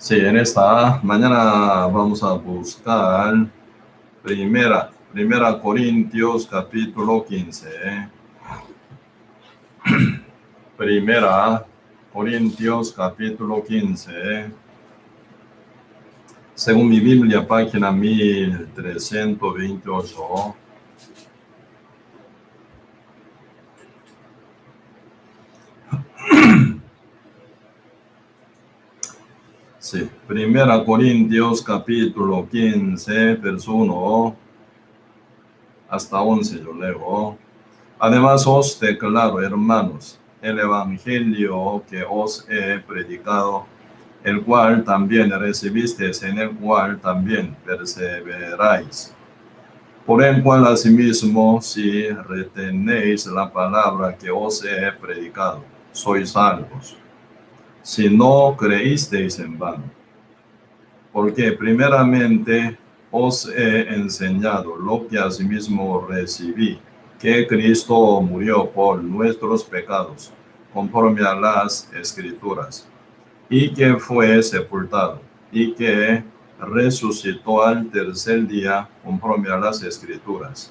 Sí, en esta mañana vamos a buscar Primera Corintios capítulo 15. Primera Corintios capítulo 15. Según mi Biblia, página 1328. Sí, Primera Corintios capítulo 15, verso 1 hasta 11 yo leo. Además os declaro, hermanos, el evangelio que os he predicado, el cual también recibisteis, en el cual también perseveráis. Por el cual asimismo, si retenéis la palabra que os he predicado, sois salvos. Si no creísteis en vano. Porque primeramente os he enseñado lo que asimismo recibí, que Cristo murió por nuestros pecados, conforme a las Escrituras, y que fue sepultado, y que resucitó al tercer día, conforme a las Escrituras,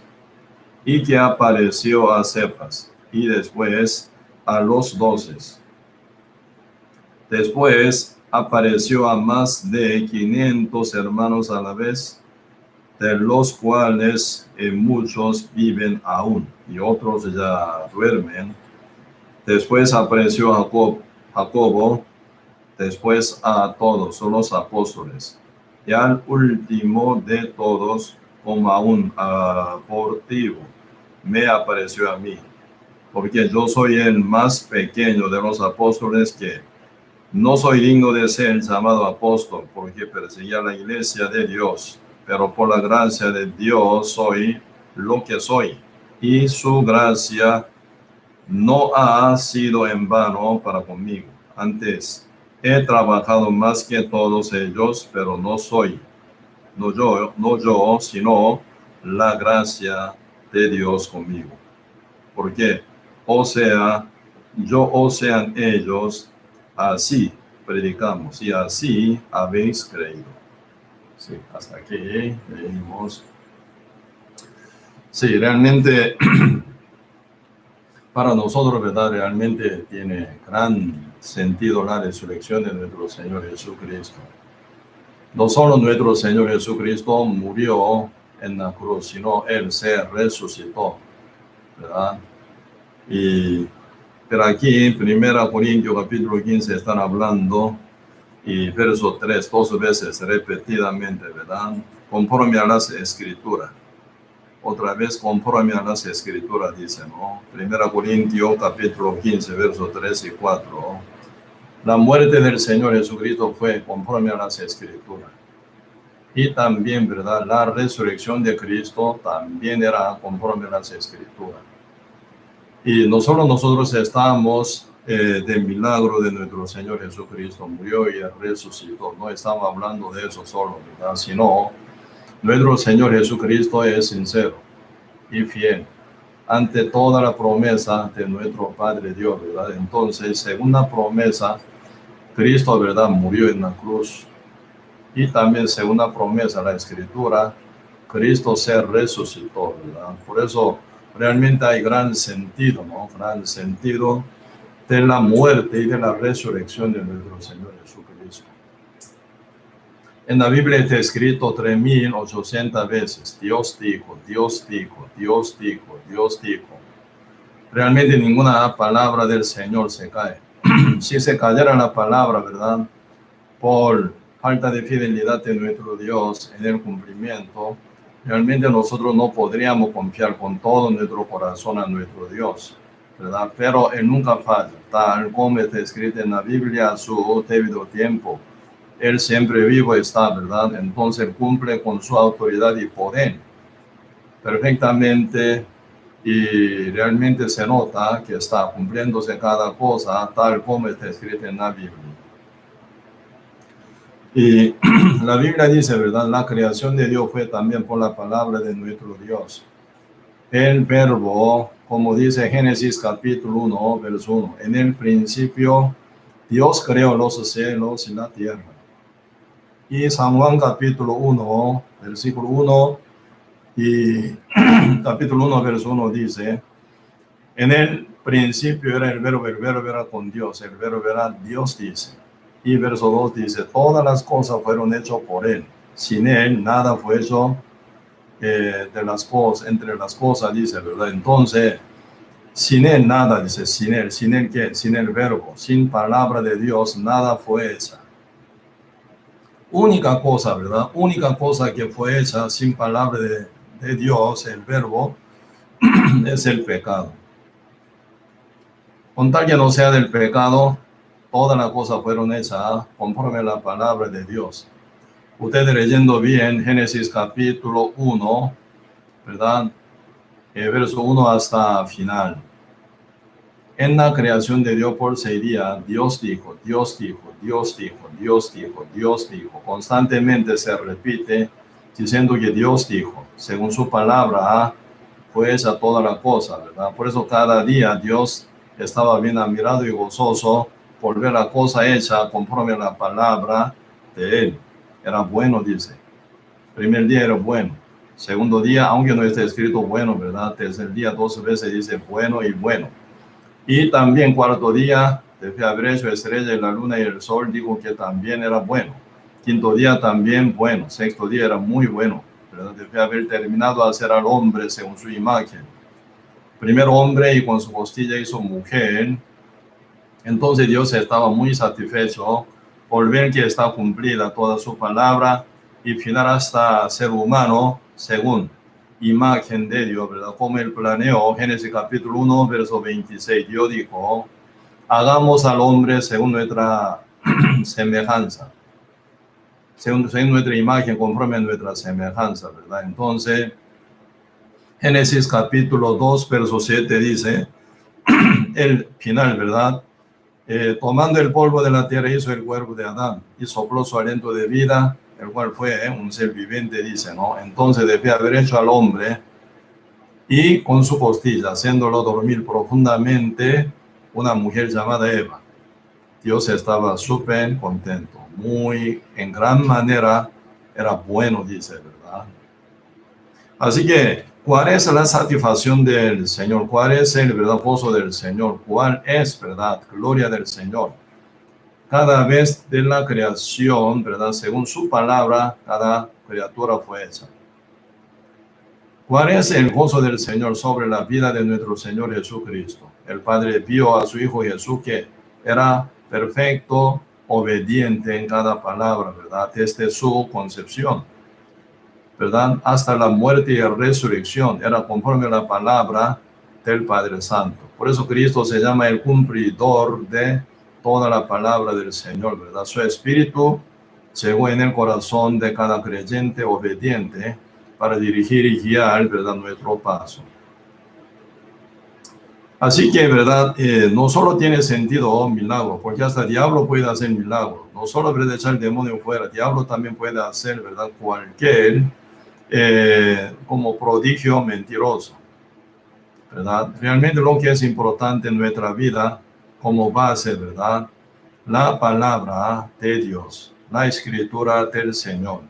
y que apareció a Cefas, y después a los 12. Después apareció a más de 500 hermanos a la vez, de los cuales muchos viven aún y otros ya duermen. Después apareció Jacobo, después a todos los apóstoles, y al último de todos, como a un abortivo, me apareció a mí, porque yo soy el más pequeño de los apóstoles, que no soy digno de ser llamado apóstol, porque perseguía la iglesia de Dios, pero por la gracia de Dios soy lo que soy, y su gracia no ha sido en vano para conmigo. Antes he trabajado más que todos ellos, pero no yo, sino la gracia de Dios conmigo. Porque, yo sean ellos, así predicamos y así habéis creído. Sí, hasta aquí leímos. Sí, realmente para nosotros, ¿verdad? Realmente tiene gran sentido la resurrección de nuestro Señor Jesucristo. No solo nuestro Señor Jesucristo murió en la cruz, sino Él se resucitó, ¿verdad? Pero aquí en 1 Corintios capítulo 15 están hablando, y verso 3, 2 veces repetidamente, ¿verdad? Conforme a las Escrituras. Otra vez, conforme a las Escrituras, dice, ¿no? 1 Corintios capítulo 15, verso 3 y 4. La muerte del Señor Jesucristo fue conforme a las Escrituras. Y también, ¿verdad? La resurrección de Cristo también era conforme a las Escrituras. Y no solo nosotros estamos del milagro de nuestro Señor Jesucristo, murió y resucitó. No estamos hablando de eso solo, ¿verdad? Sino nuestro Señor Jesucristo es sincero y fiel ante toda la promesa de nuestro Padre Dios, ¿verdad? Entonces, según la promesa, Cristo, ¿verdad?, murió en la cruz. Y también, según la promesa, la Escritura, Cristo se resucitó, ¿verdad? Por eso realmente hay gran sentido, ¿no? Gran sentido de la muerte y de la resurrección de nuestro Señor Jesucristo. En la Biblia está escrito 3.800 veces, Dios dijo, Dios dijo, Dios dijo, Dios dijo. Realmente ninguna palabra del Señor se cae. Si se cayera la palabra, ¿verdad?, por falta de fidelidad de nuestro Dios en el cumplimiento, realmente nosotros no podríamos confiar con todo nuestro corazón a nuestro Dios, ¿verdad? Pero Él nunca falla, tal como está escrito en la Biblia, a su debido tiempo. Él siempre vivo está, ¿verdad? Entonces cumple con su autoridad y poder perfectamente, y realmente se nota que está cumpliéndose cada cosa tal como está escrito en la Biblia. Y la Biblia dice, ¿verdad? La creación de Dios fue también por la palabra de nuestro Dios. El verbo, como dice Génesis capítulo 1, verso 1, en el principio Dios creó los cielos y la tierra. Y San Juan capítulo 1, versículo 1 y capítulo 1, verso 1 dice, en el principio era el verbo era con Dios, el verbo era Dios, dice. Y verso 2 dice, todas las cosas fueron hechas por él. Sin él nada fue hecho de las cosas, entre las cosas, dice, ¿verdad? Entonces, sin él nada, dice, sin él ¿qué? Sin el verbo, sin palabra de Dios, nada fue hecha. Única cosa, ¿verdad? Única cosa que fue hecha sin palabra de Dios, el verbo, es el pecado. Con tal que no sea del pecado, todas las cosas fueron hechas conforme a la palabra de Dios. Ustedes leyendo bien Génesis capítulo 1, ¿verdad? Verso 1 hasta final. En la creación de Dios por 6 días, Dios dijo, Dios dijo, Dios dijo, Dios dijo, Dios dijo. Constantemente se repite diciendo que Dios dijo, según su palabra, fue hecha toda la cosa, ¿verdad? Por eso cada día Dios estaba bien admirado y gozoso por ver la cosa hecha conforme a la palabra de él. Era bueno, dice. Primer día era bueno. Segundo día, aunque no esté escrito bueno, ¿verdad? Tercer día 12 veces dice bueno y bueno. Y también cuarto día, después de haber hecho estrella y la luna y el sol, dijo que también era bueno. Quinto día también bueno. Sexto día era muy bueno, ¿verdad? Después de haber terminado de hacer al hombre según su imagen. Primero hombre y con su costilla hizo mujer. Entonces Dios estaba muy satisfecho por ver que está cumplida toda su palabra y final hasta ser humano según imagen de Dios, ¿verdad? Como él planeó, Génesis capítulo 1, verso 26, Dios dijo, hagamos al hombre según nuestra semejanza, según nuestra imagen, conforme a nuestra semejanza, ¿verdad? Entonces, Génesis capítulo 2, verso 7 dice, el final, ¿verdad? Tomando el polvo de la tierra hizo el cuerpo de Adán y sopló su aliento de vida, el cual fue un ser viviente, dice, ¿no? Entonces, después de haber hecho al hombre y con su costilla, haciéndolo dormir profundamente, una mujer llamada Eva, Dios estaba súper contento, muy, en gran manera, era bueno, dice, ¿verdad? Así que, ¿cuál es la satisfacción del Señor? ¿Cuál es el verdadero gozo del Señor? ¿Cuál es, verdad, gloria del Señor? Cada vez de la creación, ¿verdad? Según su palabra, cada criatura fue hecha. ¿Cuál es el gozo del Señor sobre la vida de nuestro Señor Jesucristo? El Padre vio a su Hijo Jesús que era perfecto, obediente en cada palabra, ¿verdad? Desde su concepción, ¿verdad? Hasta la muerte y la resurrección, era conforme a la palabra del Padre Santo. Por eso Cristo se llama el cumplidor de toda la palabra del Señor, ¿verdad? Su espíritu llegó en el corazón de cada creyente obediente para dirigir y guiar, ¿verdad?, nuestro paso. Así que, ¿verdad? No solo tiene sentido milagro, porque hasta el diablo puede hacer milagros. No solo puede echar el demonio fuera, el diablo también puede hacer, ¿verdad?, cualquier como prodigio mentiroso, ¿verdad? Realmente lo que es importante en nuestra vida como base, ¿verdad?, la palabra de Dios, la escritura del Señor,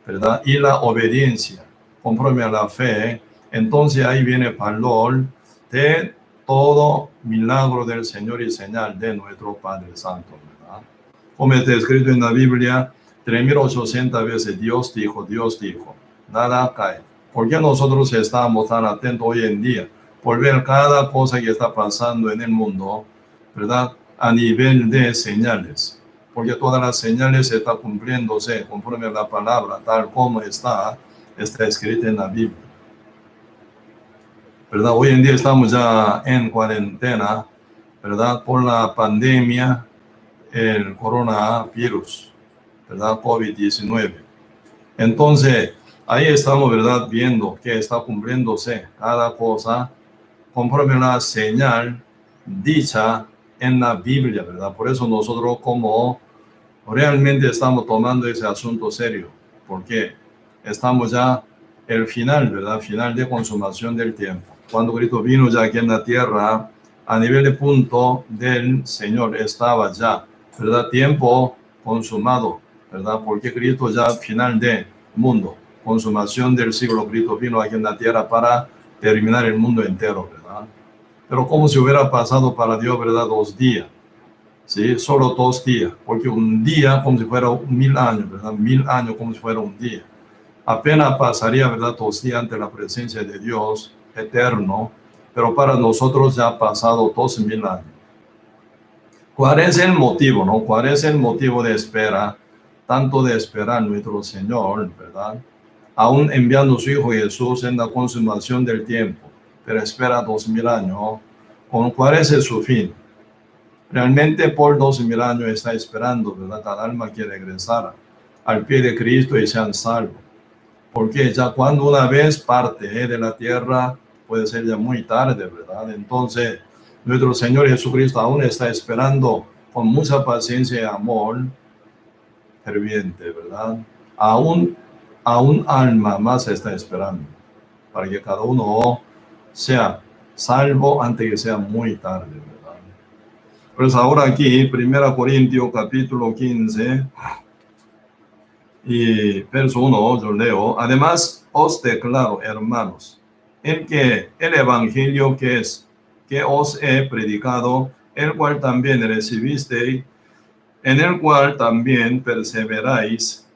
¿verdad? Y la obediencia conforme a la fe. Entonces ahí viene el valor de todo milagro del Señor y señal de nuestro Padre Santo, ¿verdad? Como está escrito en la Biblia, 3800 veces Dios dijo, nada cae. ¿Por qué nosotros estamos tan atentos hoy en día? Por ver cada cosa que está pasando en el mundo, ¿verdad?, a nivel de señales. Porque todas las señales están cumpliéndose conforme a la palabra, tal como está escrita en la Biblia, ¿verdad? Hoy en día estamos ya en cuarentena, ¿verdad?, por la pandemia, el coronavirus, ¿verdad?, COVID-19. Entonces, ahí estamos, ¿verdad?, viendo que está cumpliéndose cada cosa conforme a la señal dicha en la Biblia, ¿verdad? Por eso nosotros como realmente estamos tomando ese asunto serio, porque estamos ya el final, ¿verdad? Final de consumación del tiempo. Cuando Cristo vino ya aquí en la tierra, a nivel de punto del Señor estaba ya, ¿verdad?, tiempo consumado. ¿verdad? Porque Cristo ya final del mundo, consumación del siglo, Cristo vino aquí en la tierra para terminar el mundo entero, ¿verdad? Pero como si hubiera pasado para Dios, ¿verdad? 2 días, ¿sí? Solo 2 días, porque un día como si fuera 1000 años, ¿verdad? 1000 años como si fuera un día. Apenas pasaría, ¿verdad? 2 días ante la presencia de Dios eterno, pero para nosotros ya ha pasado 2000 años. ¿Cuál es el motivo, no? ¿Cuál es el motivo de espera? Tanto de esperar nuestro Señor, ¿verdad? Aún enviando a su Hijo Jesús en la consumación del tiempo, pero espera 2000 años. ¿Con cuál es su fin? Realmente por 2000 años está esperando, ¿verdad? Cada alma que regresara al pie de Cristo y sean salvos. Porque ya cuando una vez parte de la tierra, puede ser ya muy tarde, ¿verdad? Entonces, nuestro Señor Jesucristo aún está esperando con mucha paciencia y amor ferviente, ¿verdad? Aún a un alma más está esperando para que cada uno sea salvo antes que sea muy tarde, ¿verdad? Pues ahora aquí, 1 Corintios capítulo 15 y verso 1, yo leo: además os declaro, hermanos, en que el evangelio que os he predicado, el cual también recibisteis, en el cual también perseveráis,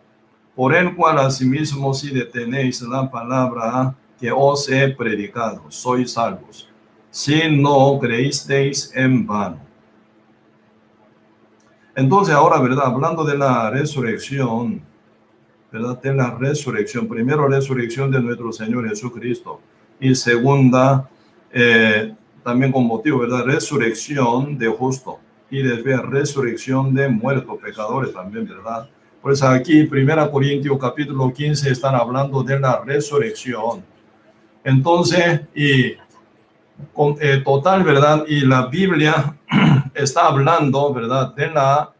por el cual asimismo si detenéis la palabra que os he predicado, sois salvos, si no creísteis en vano. Entonces ahora, ¿verdad? Hablando de la resurrección, ¿verdad? De la resurrección, primero resurrección de nuestro Señor Jesucristo y segunda, también con motivo, ¿verdad? Resurrección de justo y después resurrección de muertos, pecadores también, ¿verdad? Pues aquí, 1 Corintios capítulo 15, están hablando de la resurrección. Entonces, y total, ¿verdad? Y la Biblia está hablando, ¿verdad? De la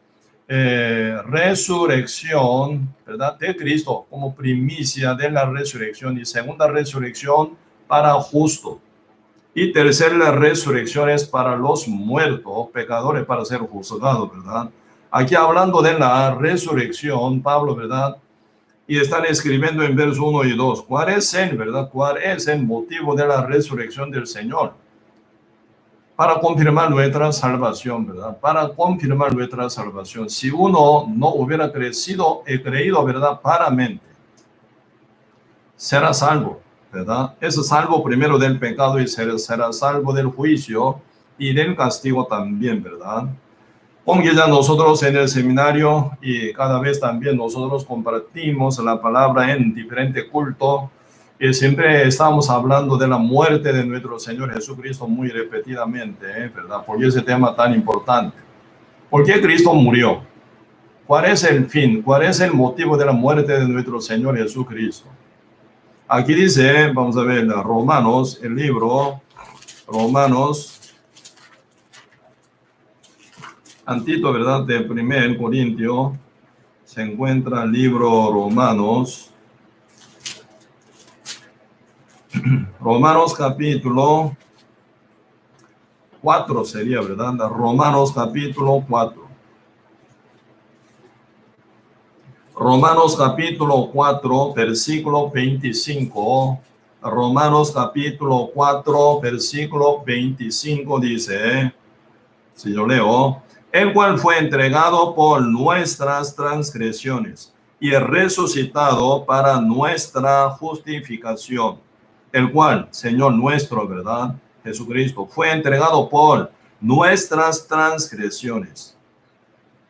resurrección, ¿verdad? De Cristo como primicia de la resurrección, y segunda resurrección para justo, y tercera resurrección es para los muertos, pecadores, para ser juzgados, ¿verdad? Aquí hablando de la resurrección, Pablo, ¿verdad? Y están escribiendo en verso 1 y 2, ¿cuál es el, verdad? ¿Cuál es el motivo de la resurrección del Señor? Para confirmar nuestra salvación, ¿verdad? Para confirmar nuestra salvación. Si uno no hubiera creído, ¿verdad? Paramente, será salvo, ¿verdad? Es salvo primero del pecado y será salvo del juicio y del castigo también, ¿verdad? Aunque ya nosotros en el seminario y cada vez también nosotros compartimos la palabra en diferentes cultos, y siempre estamos hablando de la muerte de nuestro Señor Jesucristo muy repetidamente, ¿verdad? Porque ese tema tan importante. ¿Por qué Cristo murió? ¿Cuál es el fin? ¿Cuál es el motivo de la muerte de nuestro Señor Jesucristo? Aquí dice, vamos a ver, Romanos, el libro Romanos, antito, ¿verdad? De 1 Corintios, se encuentra el libro Romanos, Romanos capítulo 4 sería, ¿verdad? Romanos capítulo 4. Romanos capítulo 4, versículo 25. Romanos capítulo 4, versículo 25 dice, si yo leo, el cual fue entregado por nuestras transgresiones y resucitado para nuestra justificación, el cual, Señor nuestro, ¿verdad? Jesucristo, fue entregado por nuestras transgresiones.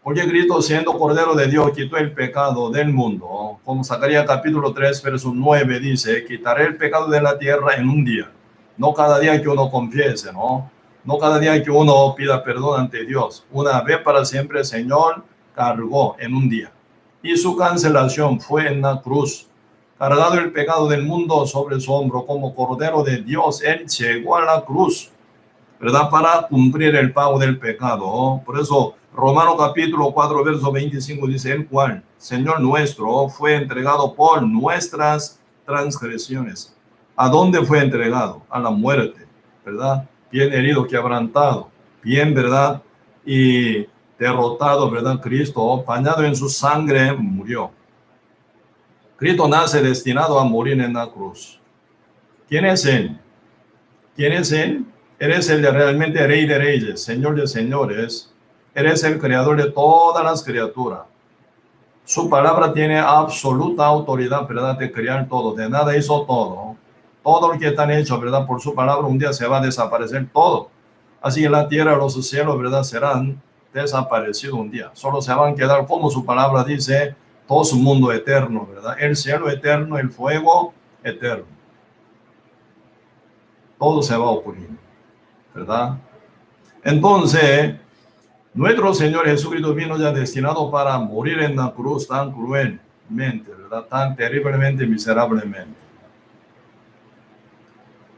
Porque Cristo, siendo Cordero de Dios, quitó el pecado del mundo. Como Zacarías capítulo 3, verso 9 dice, quitaré el pecado de la tierra en un día. No cada día que uno confiese, ¿no? No cada día que uno pida perdón ante Dios. Una vez para siempre el Señor cargó en un día. Y su cancelación fue en la cruz. Cargado el pecado del mundo sobre su hombro como Cordero de Dios, Él llegó a la cruz, ¿verdad? Para cumplir el pago del pecado. Por eso, Romanos capítulo 4, verso 25 dice, el cual, Señor nuestro, fue entregado por nuestras transgresiones. ¿A dónde fue entregado? A la muerte, ¿verdad? Bien herido, quebrantado, bien, ¿verdad? Y derrotado, ¿verdad? Cristo, bañado en su sangre, murió. Cristo nace destinado a morir en la cruz. ¿Quién es Él? ¿Quién es Él? Eres el realmente Rey de Reyes, Señor de Señores. Eres el creador de todas las criaturas. Su palabra tiene absoluta autoridad, ¿verdad? De crear todo. De nada hizo todo. Todo lo que están hecho, ¿verdad? Por su palabra un día se va a desaparecer todo. Así que la tierra, los cielos, ¿verdad? Serán desaparecidos un día. Solo se van a quedar, como su palabra dice, todo su mundo eterno, ¿verdad? El cielo eterno, el fuego eterno. Todo se va a ocurrir, ¿verdad? Entonces, nuestro Señor Jesucristo vino ya destinado para morir en la cruz tan cruelmente, ¿verdad? Tan terriblemente, miserablemente.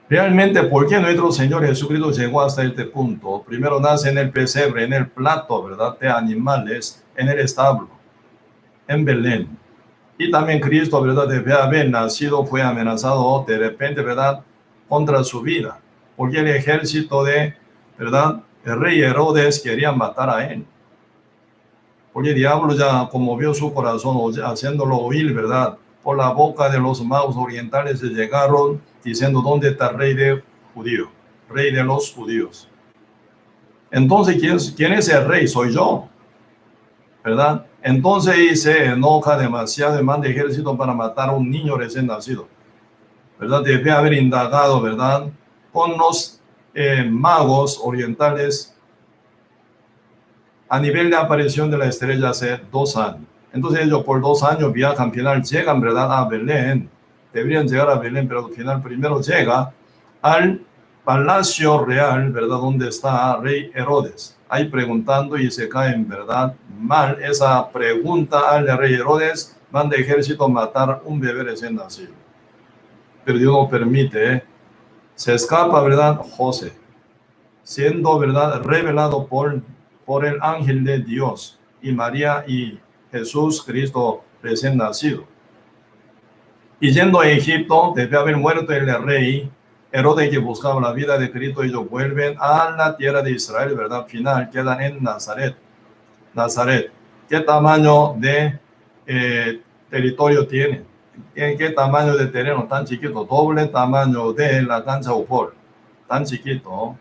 Realmente, ¿por qué nuestro Señor Jesucristo llegó hasta este punto? Primero nace en el pesebre, en el plato, ¿verdad? De animales, en el establo, en Belén. Y también Cristo, ¿verdad? Debe haber nacido, fue amenazado de repente, ¿verdad? Contra su vida. Porque el ejército de, ¿verdad? El rey Herodes quería matar a él. Porque el diablo ya conmovió su corazón, haciéndolo oír, ¿verdad? Por la boca de los magos orientales se llegaron diciendo, ¿dónde está el rey de judíos? Rey de los judíos. Entonces, ¿quién es el rey? Soy yo, ¿verdad? Entonces se enoja demasiado y manda ejército para matar a un niño recién nacido, ¿verdad? Debe haber indagado, ¿verdad? Con los magos orientales a nivel de aparición de la estrella hace 2 años. Entonces ellos por 2 años viajan, al final llegan, ¿verdad? A Belén. Deberían llegar a Belén, pero al final primero llega al palacio real, ¿verdad? Donde está Rey Herodes. Ahí preguntando y se caen, ¿verdad? Mal esa pregunta al rey Herodes, manda ejército a matar un bebé recién nacido. Pero Dios no permite, se escapa, ¿verdad? José, siendo, ¿verdad? Revelado por el ángel de Dios, y María y Jesús Cristo recién nacido. Y yendo a Egipto, debe haber muerto el rey Herodes que buscaba la vida de Cristo. Ellos vuelven a la tierra de Israel, ¿verdad? Final quedan en Nazaret. Nazaret, ¿qué tamaño de territorio tiene? ¿Qué tamaño de terreno? Tan chiquito, doble tamaño de la cancha UPOL, tan chiquito,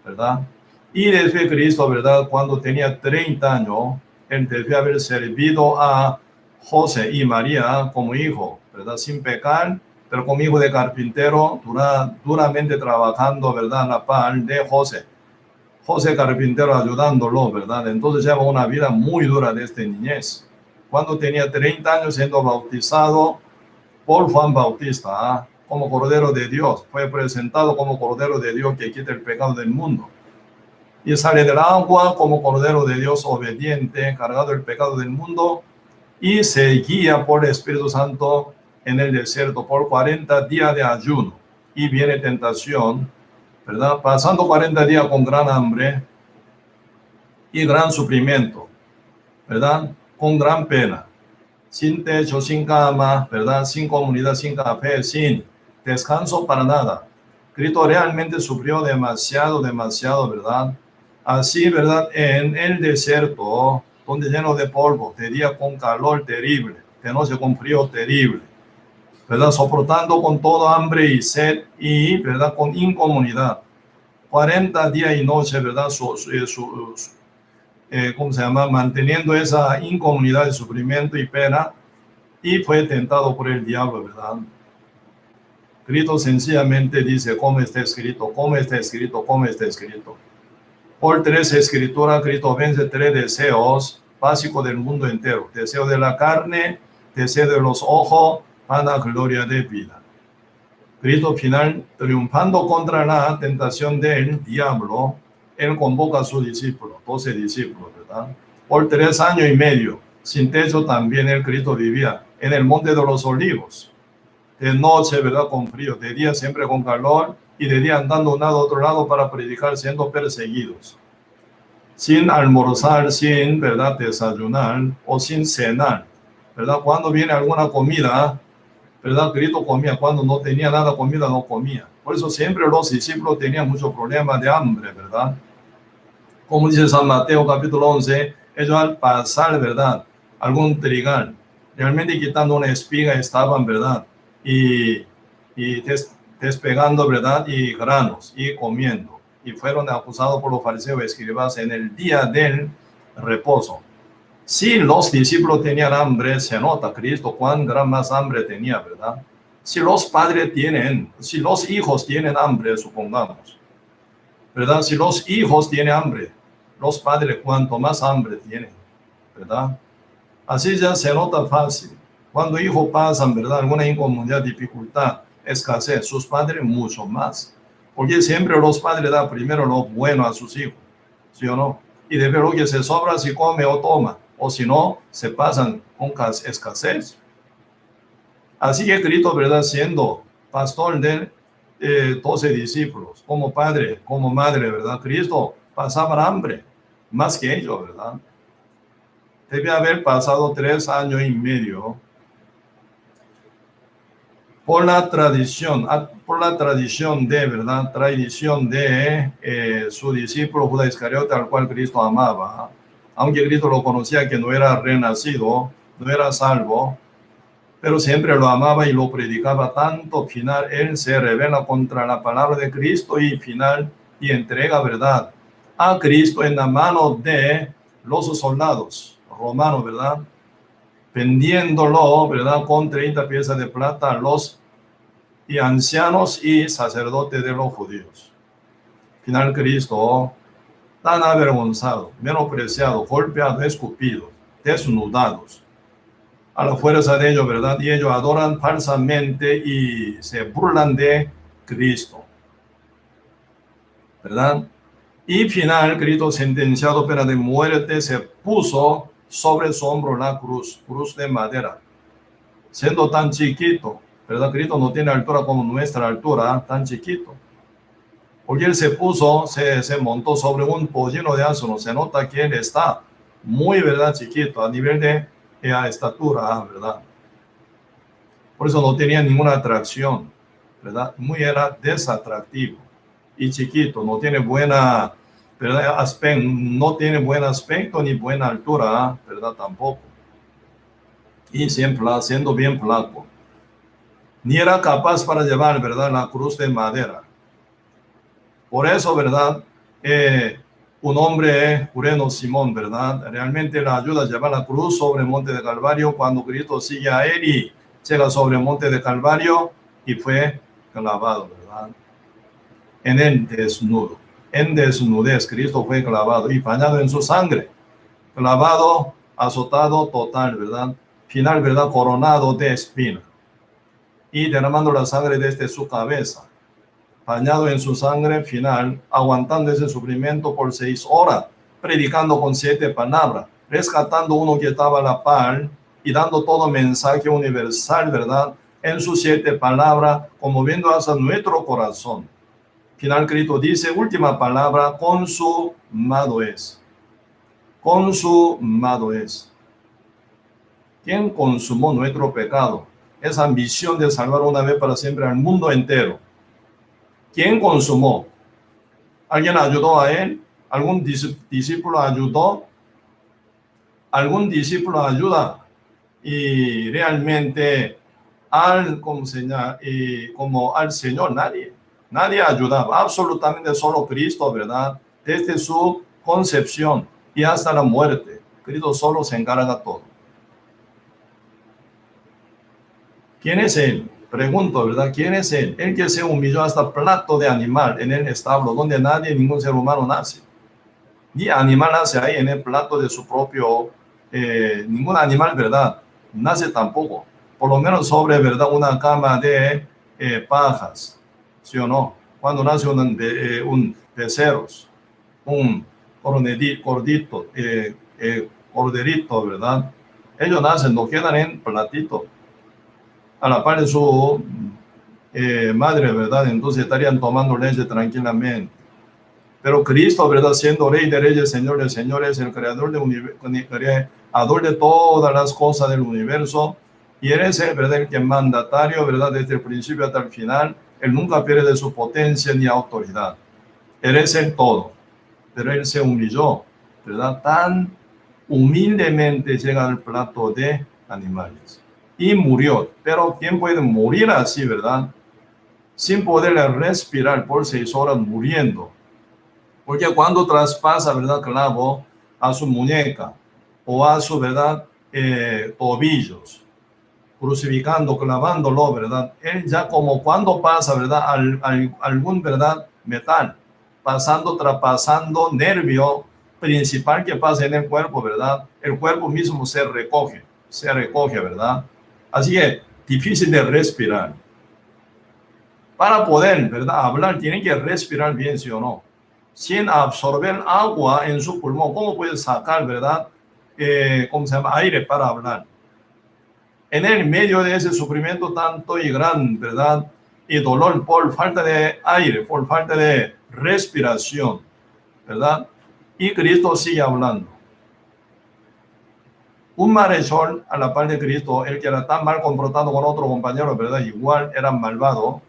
¿verdad? Y después Cristo, ¿verdad? Cuando tenía 30 años, él debe haber servido a José y María como hijo, ¿verdad? Sin pecar, pero como hijo de carpintero, duramente trabajando, ¿verdad? A la par de José. José carpintero ayudándolo, ¿verdad? Entonces lleva una vida muy dura desde niñez. Cuando tenía 30 años siendo bautizado por Juan Bautista, como Cordero de Dios, fue presentado como Cordero de Dios que quita el pecado del mundo. Y sale del agua como Cordero de Dios obediente, cargado del pecado del mundo, y se guía por el Espíritu Santo en el desierto por 40 días de ayuno. Y viene tentación, ¿verdad? Pasando 40 días con gran hambre y gran sufrimiento, ¿verdad? Con gran pena, sin techo, sin cama, ¿verdad? Sin comunidad, sin café, sin descanso para nada. Cristo realmente sufrió demasiado, ¿verdad? Así, ¿verdad? En el desierto, donde lleno de polvo, de día con calor terrible, de noche con frío terrible, ¿verdad? Soportando con todo hambre y sed y, ¿verdad? Con incomunidad. 40 días y noches, ¿verdad? ¿Cómo se llama? Manteniendo esa incomunidad de sufrimiento y pena, y fue tentado por el diablo, ¿verdad? Cristo sencillamente dice, ¿cómo está escrito? ¿Cómo está escrito? ¿Cómo está escrito? Por 3 escrituras, Cristo vence 3 deseos básicos del mundo entero. Deseo de la carne, deseo de los ojos, vanagloria de vida. Cristo final, triunfando contra la tentación del diablo, él convoca a sus discípulos, 12 discípulos, ¿verdad? Por 3 años y medio, sin techo también el Cristo vivía en el monte de los olivos. De noche, ¿verdad? Con frío, de día siempre con calor, y de día andando de un lado a otro lado para predicar, siendo perseguidos. Sin almorzar, sin, ¿verdad? Desayunar o sin cenar, ¿verdad? Cuando viene alguna comida, ¿verdad? Cristo comía. Cuando no tenía nada comida, no comía. Por eso siempre los discípulos tenían muchos problemas de hambre, ¿verdad? Como dice San Mateo capítulo 11, ellos al pasar, ¿verdad?, algún trigal, realmente quitando una espiga estaban, ¿verdad?, y despegando, ¿verdad?, y granos, y comiendo. Y fueron acusados por los fariseos y escribas en el día del reposo. Si los discípulos tenían hambre, se nota Cristo cuán gran más hambre tenía, ¿verdad? Si los padres tienen, si los hijos tienen hambre, supongamos, ¿verdad? Si los hijos tienen hambre, los padres cuanto más hambre tienen, ¿verdad? Así ya se nota fácil. Cuando hijos pasan, ¿verdad?, alguna incomodidad, dificultad, escasez, sus padres mucho más. Porque siempre los padres dan primero lo bueno a sus hijos, ¿sí o no? Y de ver lo que se sobra, si come o toma, o si no, se pasan con escasez. Así que Cristo, ¿verdad?, siendo pastor de 12 discípulos, como padre, como madre, ¿verdad?, Cristo pasaba hambre, más que ellos, ¿verdad? Debe haber pasado 3 años y medio por la tradición de, ¿verdad?, tradición de su discípulo Judas Iscariote, al cual Cristo amaba, aunque Cristo lo conocía que no era renacido, no era salvo, pero siempre lo amaba y lo predicaba tanto. Final, él se rebela contra la palabra de Cristo y final, y entrega, ¿verdad?, a Cristo en la mano de los soldados romanos, ¿verdad?, vendiéndolo, ¿verdad?, con 30 piezas de plata a los y ancianos y sacerdotes de los judíos. Final, Cristo, tan avergonzado, menospreciado, golpeado, escupido, desnudados, a la fuerza de ellos, ¿verdad? Y ellos adoran falsamente y se burlan de Cristo, ¿verdad? Y final, Cristo, sentenciado pena de muerte, se puso sobre su hombro la cruz de madera, siendo tan chiquito, ¿verdad? Cristo no tiene altura como nuestra altura, tan chiquito. Porque él se puso, se montó sobre un pollino de asno. Se nota que él está muy, ¿verdad?, chiquito, a nivel de estatura, ¿verdad? Por eso no tenía ninguna atracción, ¿verdad? Muy era desatractivo y chiquito, no tiene buena, ¿verdad?, aspecto, no tiene buen aspecto ni buena altura, ¿verdad?, tampoco. Y siempre siendo bien flaco. Ni era capaz para llevar, ¿verdad?, la cruz de madera. Por eso, ¿verdad?, un hombre, Cureno Simón, ¿verdad?, realmente le ayuda a llevar la cruz sobre el monte de Calvario cuando Cristo sigue a él y llega sobre el monte de Calvario y fue clavado, ¿verdad?, en el desnudo. En desnudez, Cristo fue clavado y bañado en su sangre. Clavado, azotado total, ¿verdad? Final, ¿verdad?, coronado de espina. Y derramando la sangre desde su cabeza, bañado en su sangre, final, aguantando ese sufrimiento por 6 horas, predicando con 7 palabras, rescatando uno que estaba a la par y dando todo mensaje universal, ¿verdad?, en sus 7 palabras, conmoviendo hasta nuestro corazón. Final, Cristo dice, última palabra, consumado es. Consumado es. ¿Quién consumó nuestro pecado? Esa ambición de salvar una vez para siempre al mundo entero. ¿Quién consumó? ¿Alguien ayudó a él? ¿Algún discípulo ayudó? ¿Algún discípulo ayuda? Y realmente como al Señor nadie ayudaba, absolutamente solo Cristo, ¿verdad? Desde su concepción y hasta la muerte, Cristo solo se encarga de todo. ¿Quién es él? Pregunto, ¿verdad? ¿Quién es él? El que se humilló hasta plato de animal en el establo, donde ningún ser humano nace. Ni animal nace ahí en el plato de su propio, ningún animal, ¿verdad?, nace tampoco. Por lo menos sobre, ¿verdad?, una cama de pajas, ¿sí o no? Cuando nace un becerros, un corderito, ¿verdad? Ellos nacen, no quedan en platito, a la par de su madre, ¿verdad? Entonces estarían tomando leche tranquilamente. Pero Cristo, ¿verdad?, siendo Rey de Reyes, Señor de Señores, el creador de todas las cosas del universo, y Él es, ¿verdad?, el que mandatario, ¿verdad?, desde el principio hasta el final. Él nunca pierde su potencia ni autoridad. Él es el todo, pero Él se humilló, ¿verdad? Tan humildemente llega al plato de animales y murió. Pero ¿quién puede morir así, verdad? Sin poder respirar por 6 horas muriendo. Porque cuando traspasa, ¿verdad? Clavo a su muñeca o a su, ¿verdad? Tobillos, crucificando, clavándolo, ¿verdad? Él ya como cuando pasa, ¿verdad? Algún, ¿verdad? Metal, pasando, traspasando nervio principal que pasa en el cuerpo, ¿verdad? El cuerpo mismo se recoge, ¿verdad? Así que difícil de respirar. Para poder, ¿verdad? Hablar, tienen que respirar bien, ¿sí o no? Sin absorber agua en su pulmón, ¿cómo puede sacar, ¿verdad? ¿Cómo se llama? Aire para hablar. En el medio de ese sufrimiento tanto y gran, ¿verdad? Y dolor por falta de aire, por falta de respiración, ¿verdad? Y Cristo sigue hablando. Un malhechor a la par de Cristo, el que era tan mal comportado con otro compañero, ¿verdad? Igual era malvado,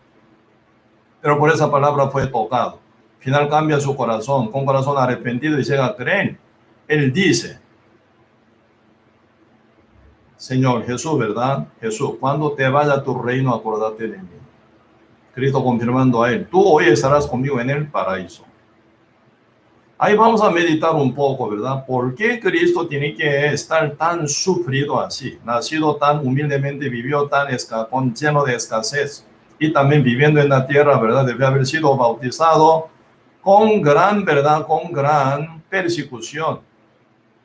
pero por esa palabra fue tocado. Al final cambia su corazón, con corazón arrepentido y llega a creer. Él dice, Señor Jesús, ¿verdad? Jesús, cuando te vaya a tu reino, acuérdate de mí. Cristo confirmando a él, tú hoy estarás conmigo en el paraíso. Ahí vamos a meditar un poco, ¿verdad? ¿Por qué Cristo tiene que estar tan sufrido así? Nacido tan humildemente, vivió tan lleno de escasez y también viviendo en la tierra, ¿verdad? Debe haber sido bautizado con gran, ¿verdad? Con gran persecución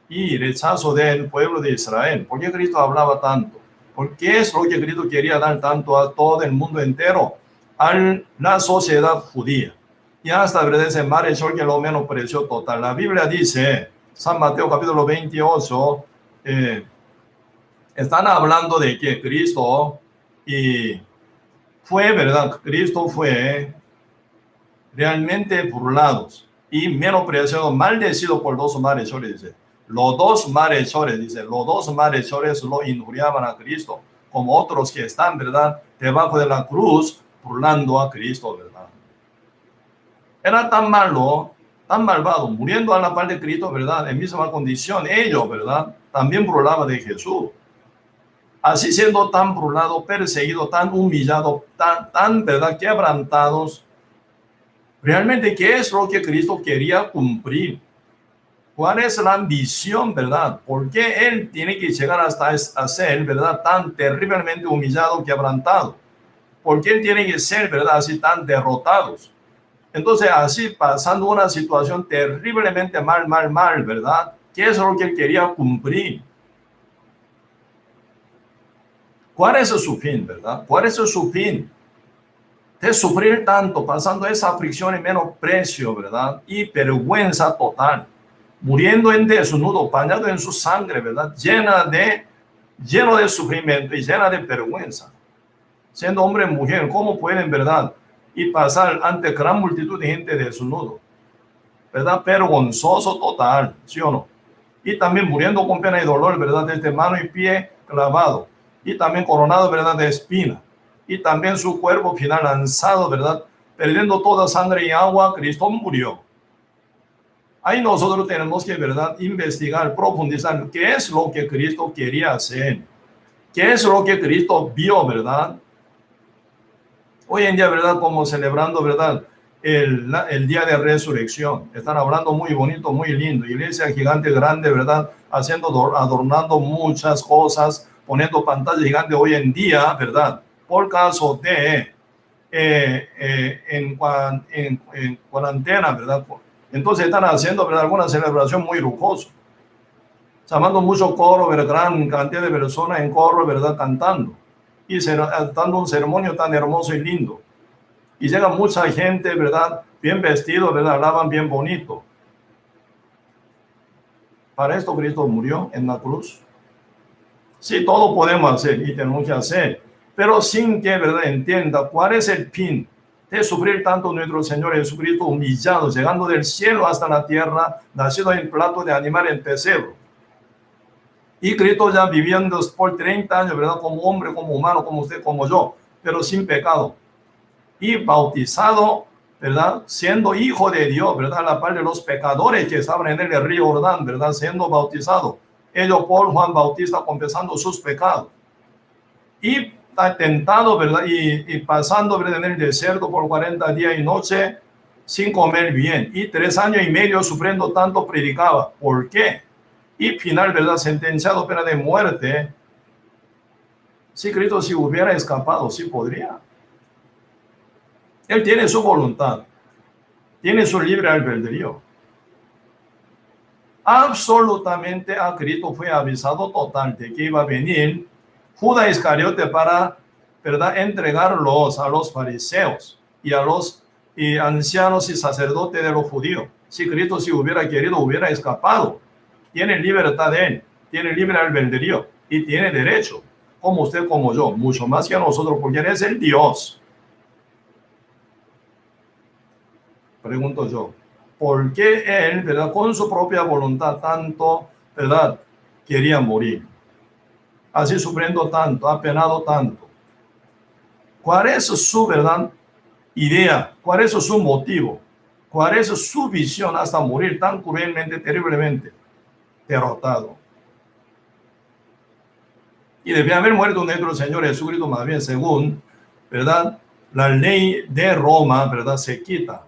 y rechazo del pueblo de Israel. ¿Por qué Cristo hablaba tanto? ¿Por qué es lo que Cristo quería dar tanto a todo el mundo entero? A la sociedad judía. Y hasta, ¿verdad? Ese malhechor que lo menospreció total. La Biblia dice, San Mateo capítulo 28, están hablando de que Cristo fue, ¿verdad? Cristo fue realmente burlados y menospreciado, maldecido por 2 malhechores, dice. Los 2 malhechores, dice, los 2 malhechores lo injuriaban a Cristo, como otros que están, ¿verdad? Debajo de la cruz, burlando a Cristo, ¿verdad? Era tan malo, tan malvado, muriendo a la par de Cristo, ¿verdad? En misma condición, ellos, ¿verdad? También burlaban de Jesús. Así siendo tan burlado, perseguido, tan humillado, tan, ¿verdad? Quebrantados. Realmente, ¿qué es lo que Cristo quería cumplir? ¿Cuál es la ambición, verdad? ¿Por qué Él tiene que llegar hasta a ser, verdad, tan terriblemente humillado, quebrantado? ¿Por qué Él tiene que ser, verdad, así tan derrotados? Entonces, así pasando una situación terriblemente mal, ¿verdad? ¿Qué es lo que Él quería cumplir? ¿Cuál es su fin, verdad? ¿Cuál es su fin? De sufrir tanto, pasando esa aflicción y menosprecio, ¿verdad? Y vergüenza total. Muriendo en desnudo, bañado en su sangre, ¿verdad? Lleno de sufrimiento y llena de vergüenza. Siendo hombre y mujer, ¿cómo pueden, verdad? Y pasar ante gran multitud de gente desnudo, ¿verdad? Vergonzoso total, ¿sí o no? Y también muriendo con pena y dolor, ¿verdad? Desde mano y pie clavado. Y también coronado, ¿verdad? De espina. Y también su cuerpo final lanzado, ¿verdad? Perdiendo toda sangre y agua, Cristo murió. Ahí nosotros tenemos que, ¿verdad? Investigar, profundizar qué es lo que Cristo quería hacer. ¿Qué es lo que Cristo vio, verdad? Hoy en día, ¿verdad? Como celebrando, ¿verdad? El día de resurrección. Están hablando muy bonito, muy lindo. Iglesia gigante, grande, ¿verdad? Adornando muchas cosas, poniendo pantalla gigante hoy en día, ¿verdad? Por caso de en cuarentena, ¿verdad? Entonces están haciendo, ¿verdad? Alguna celebración muy lujosa. Llamando mucho coro, ¿verdad? Gran cantidad de personas en coro, ¿verdad? Cantando. Y dando un ceremonio tan hermoso y lindo. Y llega mucha gente, ¿verdad? Bien vestido, ¿verdad? Hablaban bien bonito. Para esto Cristo murió en la cruz. Sí, todo podemos hacer y tenemos que hacer, pero sin que, ¿verdad? Entienda cuál es el fin de sufrir tanto nuestro Señor Jesucristo humillado, llegando del cielo hasta la tierra, nacido en plato de animal en pesebre. Y Cristo ya viviendo por 30 años, ¿verdad? Como hombre, como humano, como usted, como yo, pero sin pecado. Y bautizado, ¿verdad? Siendo hijo de Dios, ¿verdad? A la par de los pecadores que estaban en el río Jordán, ¿verdad? Siendo bautizados. Ellos por Juan Bautista confesando sus pecados. Y tentado, ¿verdad? Y pasando, ¿verdad? En el desierto por 40 días y noches sin comer bien. Y 3 años y medio sufriendo tanto predicaba. ¿Por qué? Y final, ¿verdad? Sentenciado pena de muerte. Si Cristo si hubiera escapado, sí podría. Él tiene su voluntad. Tiene su libre albedrío. Absolutamente a Cristo fue avisado total de que iba a venir Judas Iscariote para, ¿verdad?, entregarlos a los fariseos y a los ancianos y sacerdotes de los judíos. Si Cristo si hubiera querido, hubiera escapado. Tiene libertad de él, tiene libre albedrío y tiene derecho, como usted, como yo, mucho más que nosotros, porque él es el Dios. Pregunto yo, ¿por qué él, ¿verdad?, con su propia voluntad tanto, ¿verdad?, quería morir? Así sufriendo tanto, apenado tanto. ¿Cuál es su, ¿verdad?, idea? ¿Cuál es su motivo? ¿Cuál es su visión hasta morir tan cruelmente, terriblemente derrotado? Y debía haber muerto nuestro Señor Jesucristo más bien según, ¿verdad?, la ley de Roma, ¿verdad?, se quita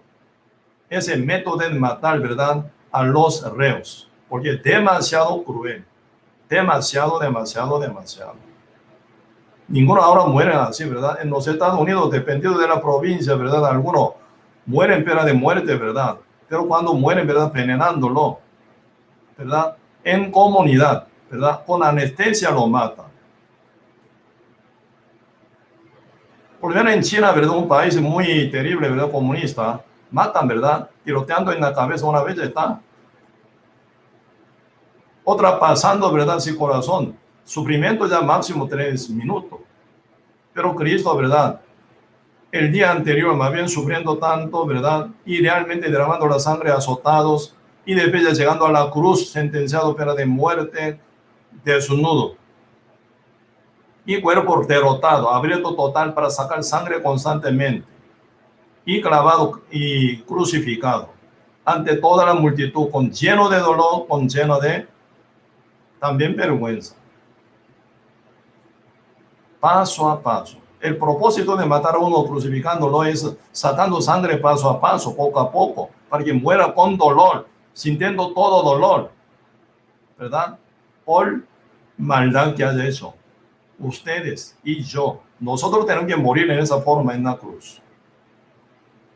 ese método de matar, ¿verdad?, a los reos, porque es demasiado cruel, demasiado. Ninguno ahora muere así, ¿verdad? En los Estados Unidos, dependiendo de la provincia, ¿verdad?, algunos mueren pena de muerte, ¿verdad? Pero cuando mueren, ¿verdad?, envenenándolo, ¿verdad?, en comunidad, ¿verdad?, con anestesia lo matan. Por ejemplo, en China, ¿verdad?, un país muy terrible, ¿verdad?, comunista, matan, ¿verdad?, tiroteando en la cabeza una vez ya está. Otra pasando, ¿verdad?, sin corazón. Sufrimiento ya máximo 3 minutos. Pero Cristo, ¿verdad?, el día anterior, más bien sufriendo tanto, ¿verdad?, y realmente derramando la sangre, azotados, y después ya llegando a la cruz, sentenciado pena de muerte, desnudo. Y cuerpo derrotado, abierto total para sacar sangre constantemente. Y clavado y crucificado ante toda la multitud, con lleno de dolor, con lleno de también vergüenza. Paso a paso. El propósito de matar a uno crucificándolo es sacando sangre paso a paso, poco a poco, para que muera con dolor, sintiendo todo dolor, ¿verdad?, por maldad que haya hecho. Ustedes y yo, nosotros tenemos que morir en esa forma en la cruz.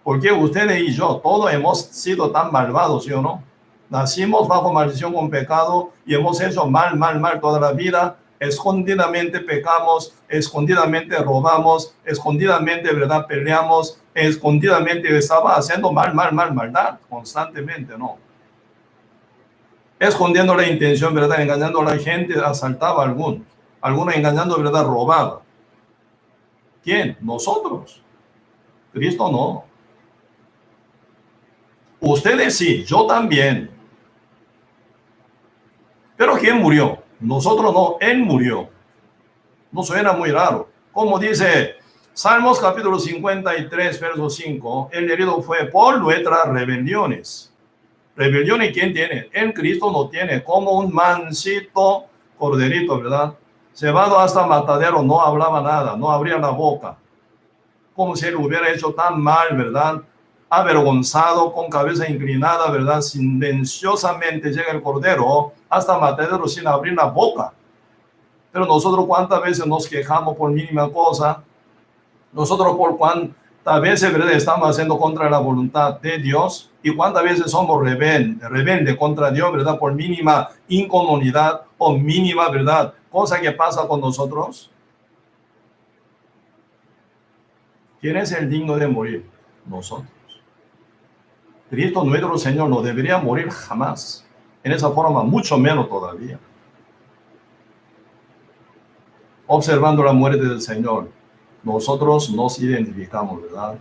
Porque ustedes y yo, todos hemos sido tan malvados, ¿sí o no? Nacimos bajo maldición con pecado y hemos hecho mal toda la vida. Escondidamente pecamos, escondidamente robamos, escondidamente, ¿verdad?, peleamos, escondidamente estaba haciendo maldad constantemente, ¿no? Escondiendo la intención, ¿verdad?, engañando a la gente, asaltaba a algunos engañando, ¿verdad?, robaba. ¿Quién? Nosotros. Cristo no. Ustedes sí, yo también. Pero ¿quién murió? Nosotros no, él murió. No suena muy raro. Como dice Salmos capítulo 53, verso 5, el herido fue por nuestras rebeliones. ¿Rebeliones quién tiene? El Cristo no tiene, como un mansito corderito, ¿verdad? Llevado hasta matadero, no hablaba nada, no abría la boca. Como si él hubiera hecho tan mal, ¿verdad? Avergonzado, con cabeza inclinada, ¿verdad? Silenciosamente llega el cordero hasta matadero sin abrir la boca. Pero nosotros cuántas veces nos quejamos por mínima cosa. Nosotros por cuántas veces, ¿verdad?, estamos haciendo contra la voluntad de Dios. Y cuántas veces somos rebeldes contra Dios, ¿verdad?, por mínima incomodidad o mínima, ¿verdad?, cosa que pasa con nosotros. ¿Quién es el digno de morir? Nosotros. Cristo nuestro Señor no debería morir jamás. En esa forma, mucho menos todavía. Observando la muerte del Señor, nosotros nos identificamos, ¿verdad?,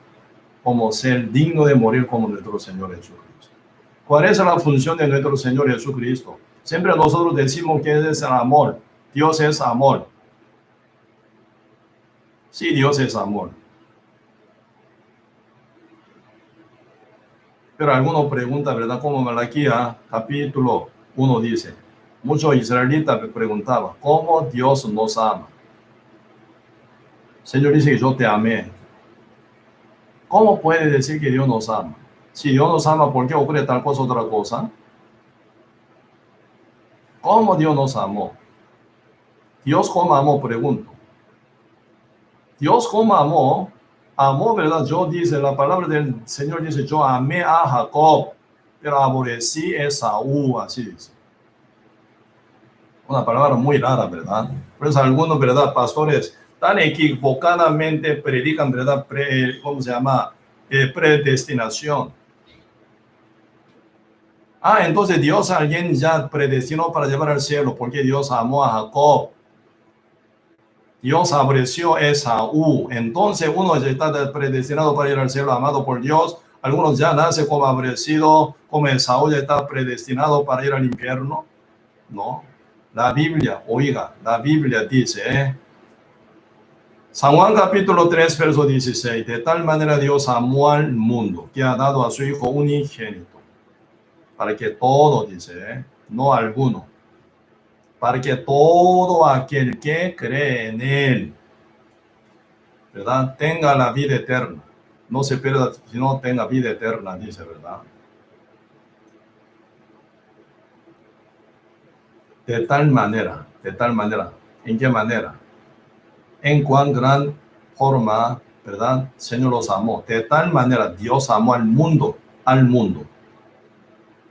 como ser digno de morir como nuestro Señor Jesucristo. ¿Cuál es la función de nuestro Señor Jesucristo? Siempre nosotros decimos que es el amor. Dios es amor. Sí, Dios es amor. Pero algunos preguntan, ¿verdad? Como Malaquía, capítulo 1 dice, muchos israelitas me preguntaban, ¿cómo Dios nos ama? El Señor dice que yo te amé. ¿Cómo puede decir que Dios nos ama? Si Dios nos ama, ¿por qué ocurre tal cosa, otra cosa? ¿Cómo Dios nos amó? Dios cómo amó, pregunto. Dios cómo amó, amó, ¿verdad? Yo dice, la palabra del Señor dice, yo amé a Jacob, pero aborrecí a Esaú, así dice. Una palabra muy rara, ¿verdad? Por eso algunos, ¿verdad? Pastores tan equivocadamente predican, ¿verdad? ¿Cómo se llama? Predestinación. Entonces Dios a alguien ya predestinó para llevar al cielo, porque Dios amó a Jacob. Dios aborreció a Esaú. Entonces uno ya está predestinado para ir al cielo, amado por Dios. Algunos ya nacen como aborrecido, como Esaú ya está predestinado para ir al infierno. No. La Biblia, oiga, la Biblia dice, San Juan capítulo 3, verso 16, de tal manera Dios amó al mundo, que ha dado a su Hijo unigénito, para que todo, dice, no alguno, para que todo aquel que cree en Él, ¿verdad? Tenga la vida eterna. No se pierda, sino tenga vida eterna, dice, ¿verdad? De tal manera, ¿en qué manera? En cuán gran forma, ¿verdad? El Señor los amó. De tal manera, Dios amó al mundo.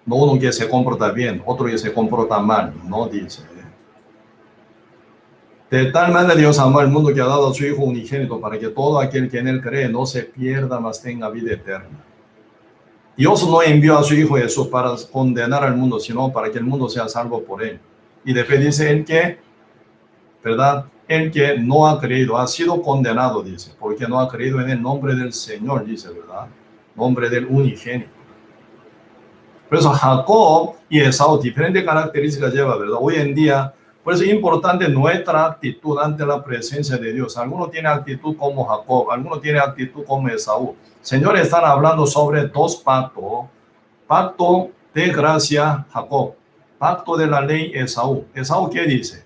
No uno que se comporta bien, otro que se comporta mal, no dice. De tal manera Dios amó al mundo que ha dado a su Hijo unigénito para que todo aquel que en Él cree no se pierda, mas tenga vida eterna. Dios no envió a su Hijo Jesús para condenar al mundo, sino para que el mundo sea salvo por Él. Y después dice el que, ¿verdad? El que no ha creído ha sido condenado, dice, porque no ha creído en el nombre del Señor, dice, ¿verdad? Nombre del unigénito. Por eso Jacob y Esaú, diferentes características lleva, ¿verdad? Hoy en día, por eso es importante nuestra actitud ante la presencia de Dios. Algunos tienen actitud como Jacob, algunos tienen actitud como Esaú. Señores, están hablando sobre dos pactos. Pacto de gracia, Jacob. Pacto de la ley, Esaú. ¿Esaú qué dice?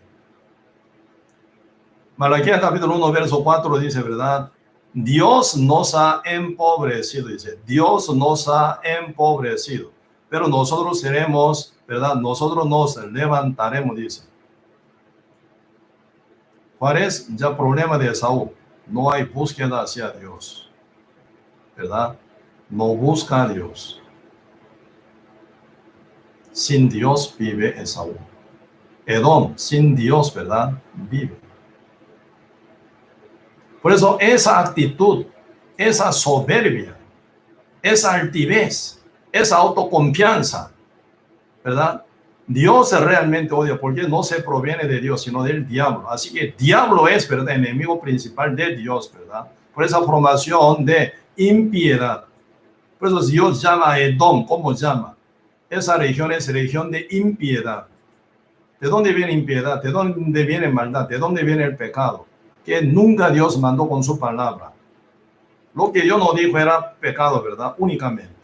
Malaquías capítulo 1, verso 4 dice, ¿verdad? Dios nos ha empobrecido, dice. Dios nos ha empobrecido. Pero nosotros seremos, ¿verdad? Nosotros nos levantaremos, dice. ¿Cuál es ya el problema de Esaú? No hay búsqueda hacia Dios, ¿verdad? No busca a Dios. Sin Dios vive Esaú. Edom, sin Dios, ¿verdad? Vive. Por eso esa actitud, esa soberbia, esa altivez, esa autoconfianza, ¿verdad? Dios realmente odia porque no se proviene de Dios, sino del diablo. Así que el diablo es, ¿verdad?, enemigo principal de Dios, ¿verdad? Por esa formación de impiedad. Por eso Dios llama a Edom, ¿cómo llama? Esa región es región de impiedad. ¿De dónde viene impiedad? ¿De dónde viene maldad? ¿De dónde viene el pecado? Que nunca Dios mandó con su palabra. Lo que Dios no dijo era pecado, ¿verdad? Únicamente.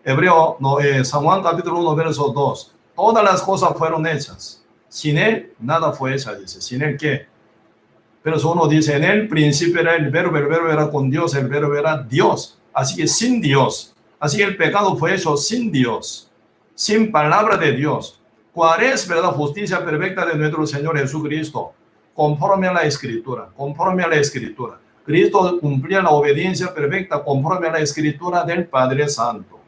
Hebreo, San Juan capítulo 1, verso 2. Todas las cosas fueron hechas. Sin Él, nada fue hecho, dice. ¿Sin Él qué? Pero uno dice, en el principio era el verbo era con Dios, el verbo era Dios. Así que sin Dios. Así que el pecado fue hecho sin Dios. Sin palabra de Dios. ¿Cuál es, verdad, justicia perfecta de nuestro Señor Jesucristo? Conforme a la Escritura. Conforme a la Escritura. Cristo cumplía la obediencia perfecta conforme a la Escritura del Padre Santo.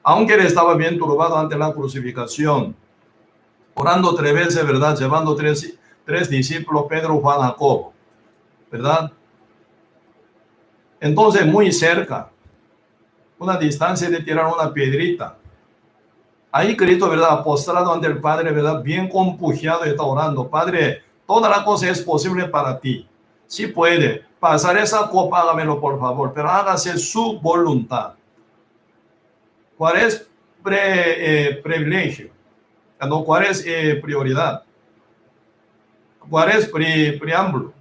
Aunque él estaba bien turbado ante la crucificación, orando 3 veces, ¿verdad? Llevando tres discípulos, Pedro, Juan, Jacobo, ¿verdad? Entonces, muy cerca, una distancia de tirar una piedrita. Ahí Cristo, ¿verdad? Postrado ante el Padre, ¿verdad? Bien compugiado, está orando. Padre, toda la cosa es posible para ti. Si puede pasar esa copa, hágamelo por favor, pero hágase su voluntad. ¿Cuál es privilegio? No, ¿cuál es prioridad? ¿Cuál es preámbulo?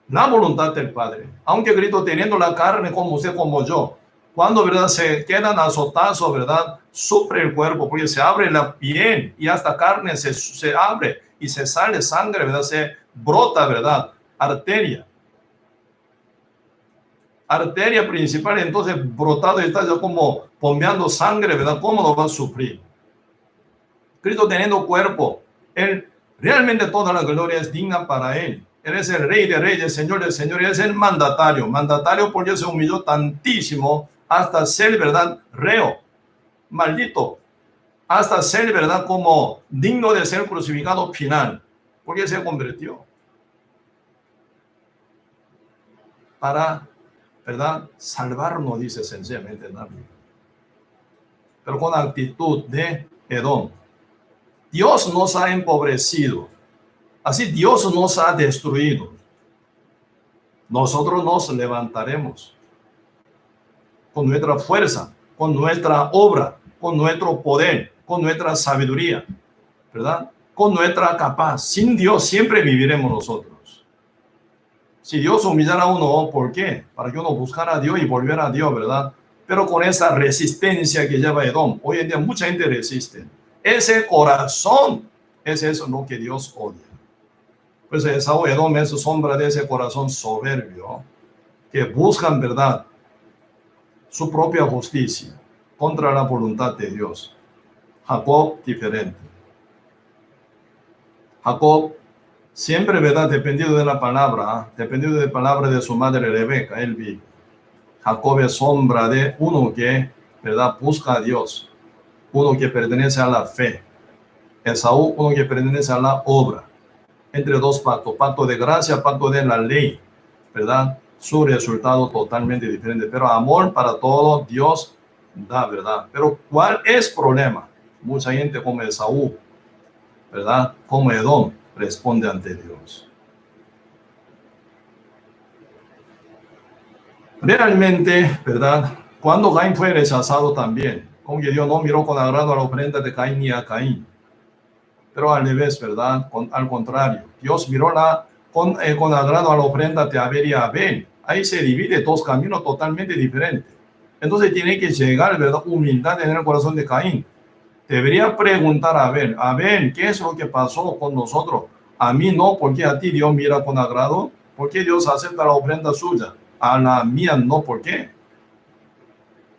La voluntad del Padre. Aunque Cristo teniendo la carne como usted, como yo, Cuando, ¿verdad?, se quedan azotados, ¿verdad?, sufre el cuerpo porque se abre la piel y hasta carne se abre y se sale sangre, ¿verdad? Se brota, ¿verdad? Arteria principal, entonces brotado y está ya como bombeando sangre, ¿verdad? ¿Cómo no va a sufrir? Cristo teniendo cuerpo, Él realmente toda la gloria es digna para Él. Él es el Rey de Reyes, Señor de Señores, es el mandatario porque se humilló tantísimo hasta ser, ¿verdad?, reo, maldito, hasta ser, ¿verdad?, como digno de ser crucificado final, porque se convirtió para, ¿verdad?, salvarnos, dice sencillamente en la Biblia, pero con actitud de Edom. Dios nos ha empobrecido, así Dios nos ha destruido. Nosotros nos levantaremos con nuestra fuerza, con nuestra obra, con nuestro poder, con nuestra sabiduría, ¿verdad?, con nuestra capacidad. Sin Dios siempre viviremos nosotros. Si Dios humillara a uno, ¿por qué? Para que uno buscara a Dios y volviera a Dios, ¿verdad? Pero con esa resistencia que lleva Edom, hoy en día mucha gente resiste. Ese corazón, ese es lo que Dios odia. Pues Esaú, Edom es sombra de ese corazón soberbio que buscan, ¿verdad?, su propia justicia contra la voluntad de Dios. Jacob, diferente. Jacob siempre, ¿verdad?, dependido de la palabra, dependido de la palabra de su madre Rebeca, él vive. Jacob es sombra de uno que, ¿verdad?, busca a Dios, uno que pertenece a la fe. Esaú, uno que pertenece a la obra. Entre dos pactos, pacto de gracia, pacto de la ley, ¿verdad? Su resultado totalmente diferente, pero amor para todo Dios da, ¿verdad? Pero ¿cuál es el problema? Mucha gente como Esaú, ¿verdad?, como Edom, responde ante Dios. Realmente, ¿verdad?, cuando Caín fue rechazado también, como que Dios no miró con agrado a la ofrenda de Caín ni a Caín, pero al revés, ¿verdad?, al contrario, Dios miró con agrado a la ofrenda de Abel y Abel. Ahí se divide dos caminos totalmente diferentes. Entonces tiene que llegar, ¿verdad?, humildad en el corazón de Caín. Debería preguntar a Abel, Abel, ¿qué es lo que pasó con nosotros? A mí no, porque a ti Dios mira con agrado, porque Dios acepta la ofrenda suya, a la mía no, ¿por qué?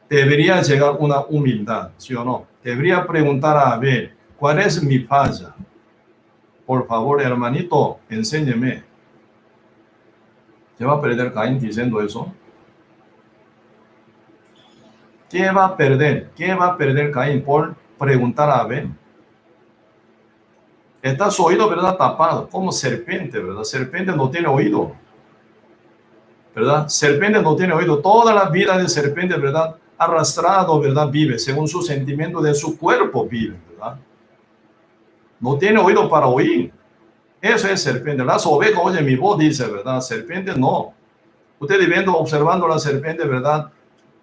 Debería llegar una humildad, ¿sí o no? Debería preguntar a Abel, ¿cuál es mi falla? Por favor, hermanito, enséñeme. ¿Qué va a perder Caín diciendo eso? ¿Qué va a perder? ¿Qué va a perder Caín por preguntar a Abel? Está su oído, ¿verdad?, tapado, como serpiente, ¿verdad? Serpiente no tiene oído, ¿verdad? Serpiente no tiene oído. Toda la vida de serpiente, ¿verdad?, arrastrado, ¿verdad?, vive, según su sentimiento de su cuerpo vive, ¿verdad? No tiene oído para oír. Eso es serpiente. Las ovejas oyen mi voz, dice, ¿verdad? Serpiente no. Usted viendo, observando la serpiente, ¿verdad?,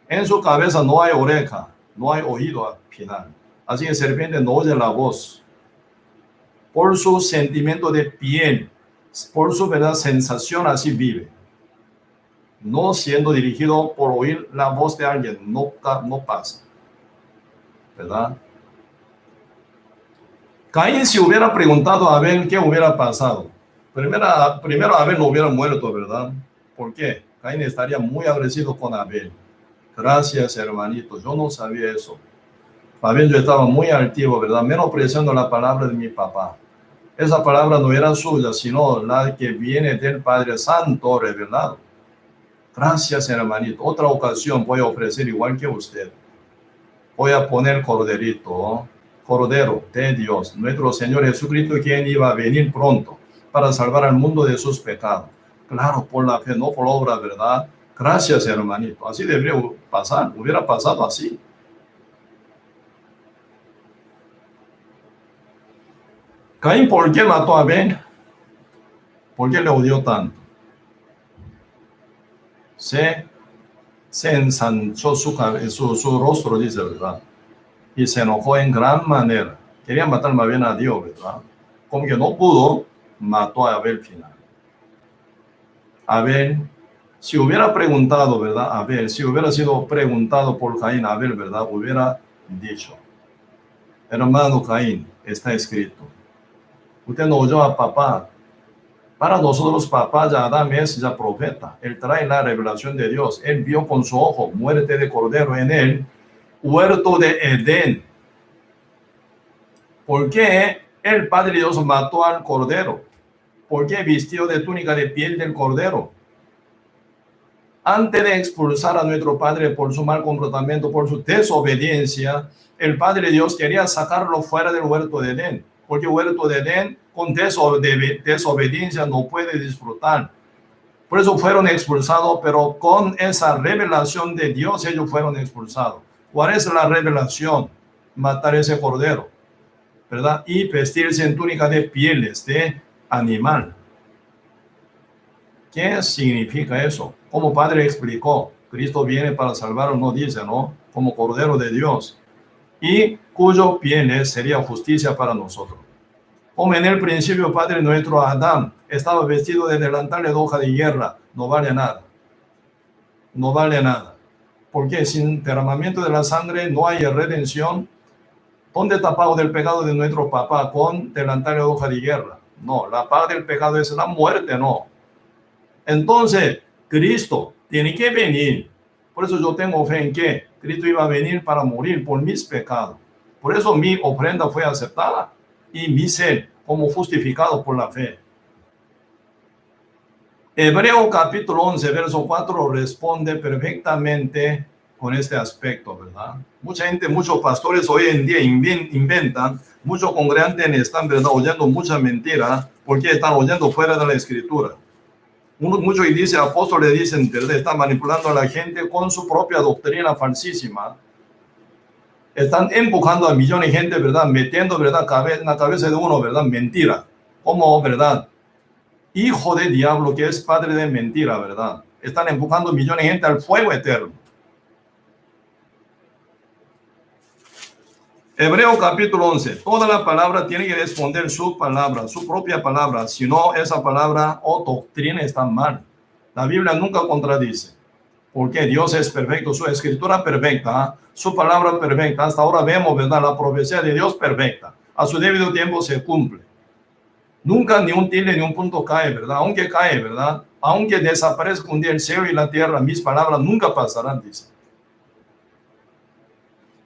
en su cabeza no hay oreja, no hay oído al final. Así que serpiente no oye la voz. Por su sentimiento de piel, por su, ¿verdad?, sensación, así vive. No siendo dirigido por oír la voz de alguien, no pasa, ¿verdad? Caín, si hubiera preguntado a Abel qué hubiera pasado, primero Abel no hubiera muerto, ¿verdad? ¿Por qué? Caín estaría muy agradecido con Abel. Gracias, hermanito, yo no sabía eso. Abel, yo estaba muy altivo, ¿verdad?, menospreciando la palabra de mi papá. Esa palabra no era suya, sino la que viene del Padre Santo revelado. Gracias, hermanito. Otra ocasión voy a ofrecer igual que usted. Voy a poner cordero de Dios, nuestro Señor Jesucristo, quien iba a venir pronto para salvar al mundo de sus pecados. Claro, por la fe, no por obra, ¿verdad? Gracias, hermanito. Así debería pasar. Hubiera pasado así. Caín, ¿por qué mató a Abel? ¿Por qué le odió tanto? Se ensanchó su rostro, dice, ¿verdad? Y se enojó en gran manera. Quería matar más bien a Dios, ¿verdad? Como que no pudo, mató a Abel final. Abel Si hubiera preguntado, ¿verdad? Abel, si hubiera sido preguntado por Caín, Abel, ¿verdad? Hubiera dicho, hermano Caín, está escrito. Usted no oyó a papá. Para nosotros, papá ya Adán es ya profeta. Él trae la revelación de Dios. Él vio con su ojo muerte de cordero en el huerto de Edén. ¿Por qué el Padre Dios mató al cordero? ¿Por qué vistió de túnica de piel del cordero? Antes de expulsar a nuestro padre por su mal comportamiento, por su desobediencia, el Padre Dios quería sacarlo fuera del huerto de Edén, porque el huerto de Edén con desobediencia no puede disfrutar. Por eso fueron expulsados, pero con esa revelación de Dios ellos fueron expulsados. ¿Cuál es la revelación? Matar ese cordero, ¿verdad? Y vestirse en túnica de pieles de animal. ¿Qué significa eso? Como Padre explicó, Cristo viene para salvar, no dice, ¿no? Como Cordero de Dios, y cuyo piel sería justicia para nosotros. Como en el principio, Padre nuestro Adán estaba vestido de delantal de hoja de hierba, no vale nada. No vale nada. Porque sin derramamiento de la sangre no hay redención. ¿Dónde está pago del pecado de nuestro papá con delantal de hoja de hierba? No, la paga del pecado es la muerte, no. Entonces, Cristo tiene que venir. Por eso yo tengo fe en que Cristo iba a venir para morir por mis pecados. Por eso mi ofrenda fue aceptada y mi ser como justificado por la fe. Hebreo capítulo 11, verso 4 responde perfectamente con este aspecto, ¿verdad? Mucha gente, muchos pastores hoy en día inventan, muchos congregantes están, ¿verdad?, oyendo mucha mentira porque están oyendo fuera de la escritura. Muchos y dice, apóstoles dicen, ¿verdad?, están manipulando a la gente con su propia doctrina falsísima. Están empujando a millones de gente, ¿verdad?, metiendo, ¿verdad?, en la cabeza de uno, ¿verdad?, mentira. Como, ¿verdad?, hijo de diablo, que es padre de mentira, ¿verdad? Están empujando millones de gente al fuego eterno. Hebreo capítulo 11. Toda la palabra tiene que responder su palabra, su propia palabra. Si no, esa palabra o doctrina está mal. La Biblia nunca contradice. Porque Dios es perfecto, su escritura perfecta, su palabra perfecta. Hasta ahora vemos, ¿verdad?, la profecía de Dios perfecta. A su debido tiempo se cumple. Nunca ni un tilde ni un punto cae, ¿verdad? Aunque cae, ¿verdad? Aunque desaparezca un día el cielo y la tierra, mis palabras nunca pasarán, dice.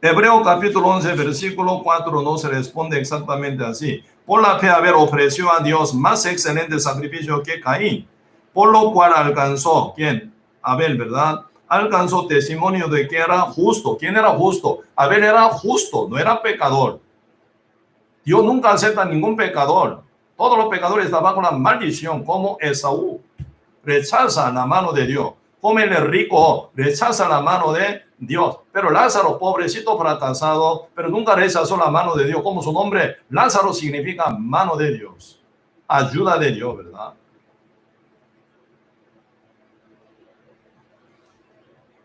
Hebreo capítulo 11, versículo 4 no se responde exactamente así. Por la fe Abel ofreció a Dios más excelente sacrificio que Caín, por lo cual alcanzó, ¿quién? Abel, ¿verdad? Alcanzó testimonio de que era justo. ¿Quién era justo? Abel era justo, no era pecador. Dios nunca acepta ningún pecador. Todos los pecadores están bajo la maldición, como Esaú rechaza la mano de Dios, como el rico rechaza la mano de Dios. Pero Lázaro, pobrecito fracasado, pero nunca rechazó la mano de Dios. Como su nombre, Lázaro significa mano de Dios, ayuda de Dios, ¿verdad?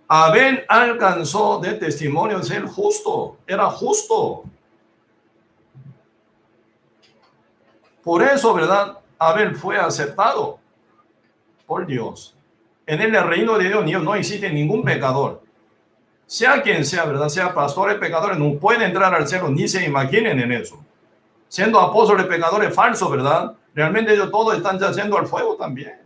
Abel alcanzó de testimonio de ser justo, era justo. Por eso, ¿verdad?, Abel fue aceptado por Dios. En el reino de Dios no existe ningún pecador. Sea quien sea, ¿verdad?, sea pastores, pecadores, no pueden entrar al cielo, ni se imaginen en eso. Siendo apóstoles, pecadores falsos, ¿verdad? Realmente ellos todos están yacendo al fuego también.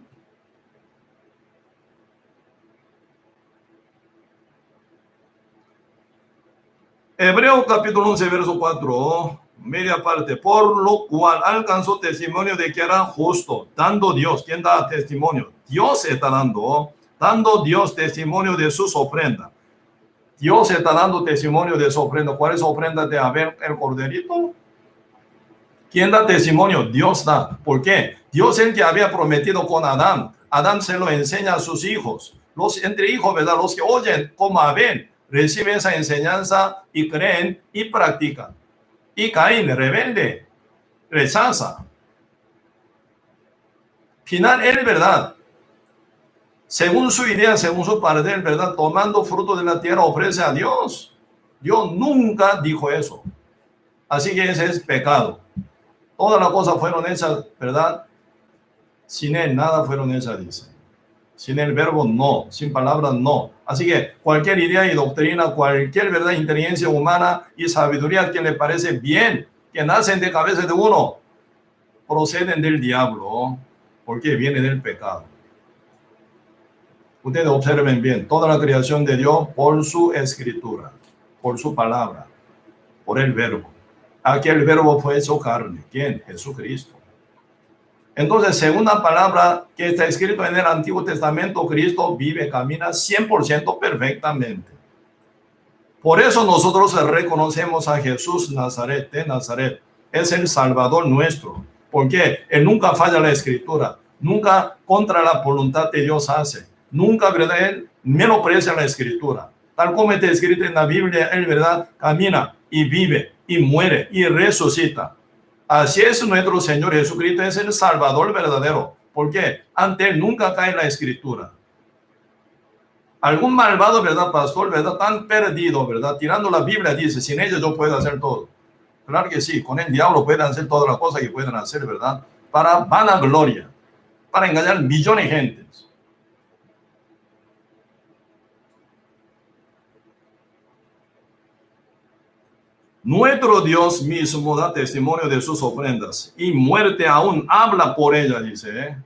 Hebreo capítulo 11, verso 4, media parte. Por lo cual alcanzó testimonio de que era justo, dando Dios. ¿Quién da testimonio? Dios está dando Dios testimonio de sus ofrendas. Dios está dando testimonio de su ofrenda. ¿Cuál es la ofrenda de Abel, el corderito? ¿Quién da testimonio? Dios da. ¿Por qué? Dios es el que había prometido con Adán. Adán se lo enseña a sus hijos. Los entre hijos, ¿verdad?, los que oyen como Abel, reciben esa enseñanza y creen y practican. Y Caín, rebelde, rechaza. Final, él, ¿verdad?, según su idea, según su parecer, ¿verdad?, tomando fruto de la tierra, ofrece a Dios. Dios nunca dijo eso. Así que ese es pecado. Todas las cosas fueron hechas, ¿verdad? Sin él, nada fueron hechas, dice. Sin el verbo no, sin palabras no. Así que cualquier idea y doctrina, cualquier verdad, inteligencia humana y sabiduría que le parece bien, que nacen de cabeza de uno, proceden del diablo, porque viene del pecado. Ustedes observen bien, toda la creación de Dios por su escritura, por su palabra, por el verbo. Aquel verbo fue hecho carne. ¿Quién? Jesucristo. Entonces, según la palabra que está escrito en el Antiguo Testamento, Cristo vive, camina 100% perfectamente. Por eso nosotros reconocemos a Jesús Nazaret, de Nazaret. Es el Salvador nuestro. Porque Él nunca falla la escritura. Nunca contra la voluntad de Dios hace. Nunca, ¿verdad? Él menosprecia la escritura. Tal como está escrito en la Biblia, Él, ¿verdad? Camina y vive y muere y resucita. Así es nuestro Señor Jesucristo, es el Salvador verdadero. ¿Por qué? Ante Él nunca cae la escritura. Algún malvado, ¿verdad, pastor? ¿Verdad? Tan perdido, ¿verdad? Tirando la Biblia, dice, sin ella yo puedo hacer todo. Claro que sí, con el diablo pueden hacer todas las cosas que pueden hacer, ¿verdad? Para vanagloria, para engañar millones de gentes. Nuestro Dios mismo da testimonio de sus ofrendas y muerte aún habla por ella, dice.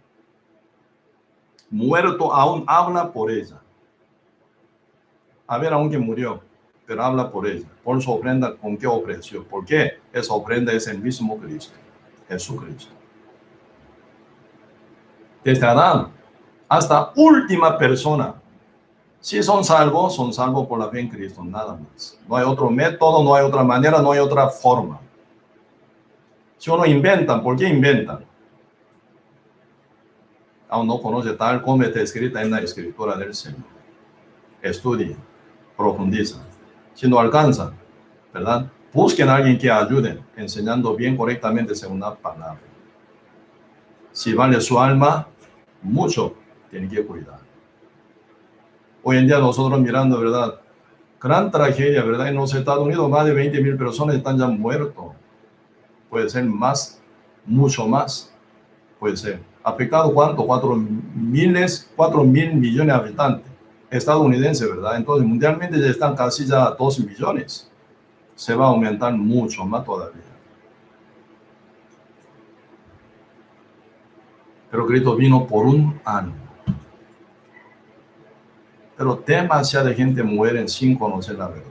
Muerto aún habla por ella. A ver, aunque murió, pero habla por ella, por su ofrenda, ¿con qué ofreció? ¿Por qué? Esa ofrenda es el mismo Cristo, Jesucristo. Desde Adán hasta última persona. Si son salvos por la fe en Cristo, nada más. No hay otro método, no hay otra manera, no hay otra forma. Si uno inventan, ¿por qué inventan? Aún no conoce tal como está escrita en la escritura del Señor. Estudien, profundizan. Si no alcanzan, ¿verdad? Busquen a alguien que ayude, enseñando bien correctamente según la palabra. Si vale su alma, mucho tienen que cuidar. Hoy en día nosotros mirando, ¿verdad? Gran tragedia, ¿verdad? En los Estados Unidos más de 20,000 personas están ya muertos. Puede ser más, mucho más. Puede ser. ¿Afectado cuánto? 4,000 millones de habitantes estadounidenses, ¿verdad? Entonces mundialmente ya están casi ya 2 millones. Se va a aumentar mucho más todavía. Pero Cristo vino por un año. Pero demasiada gente muere sin conocer la verdad.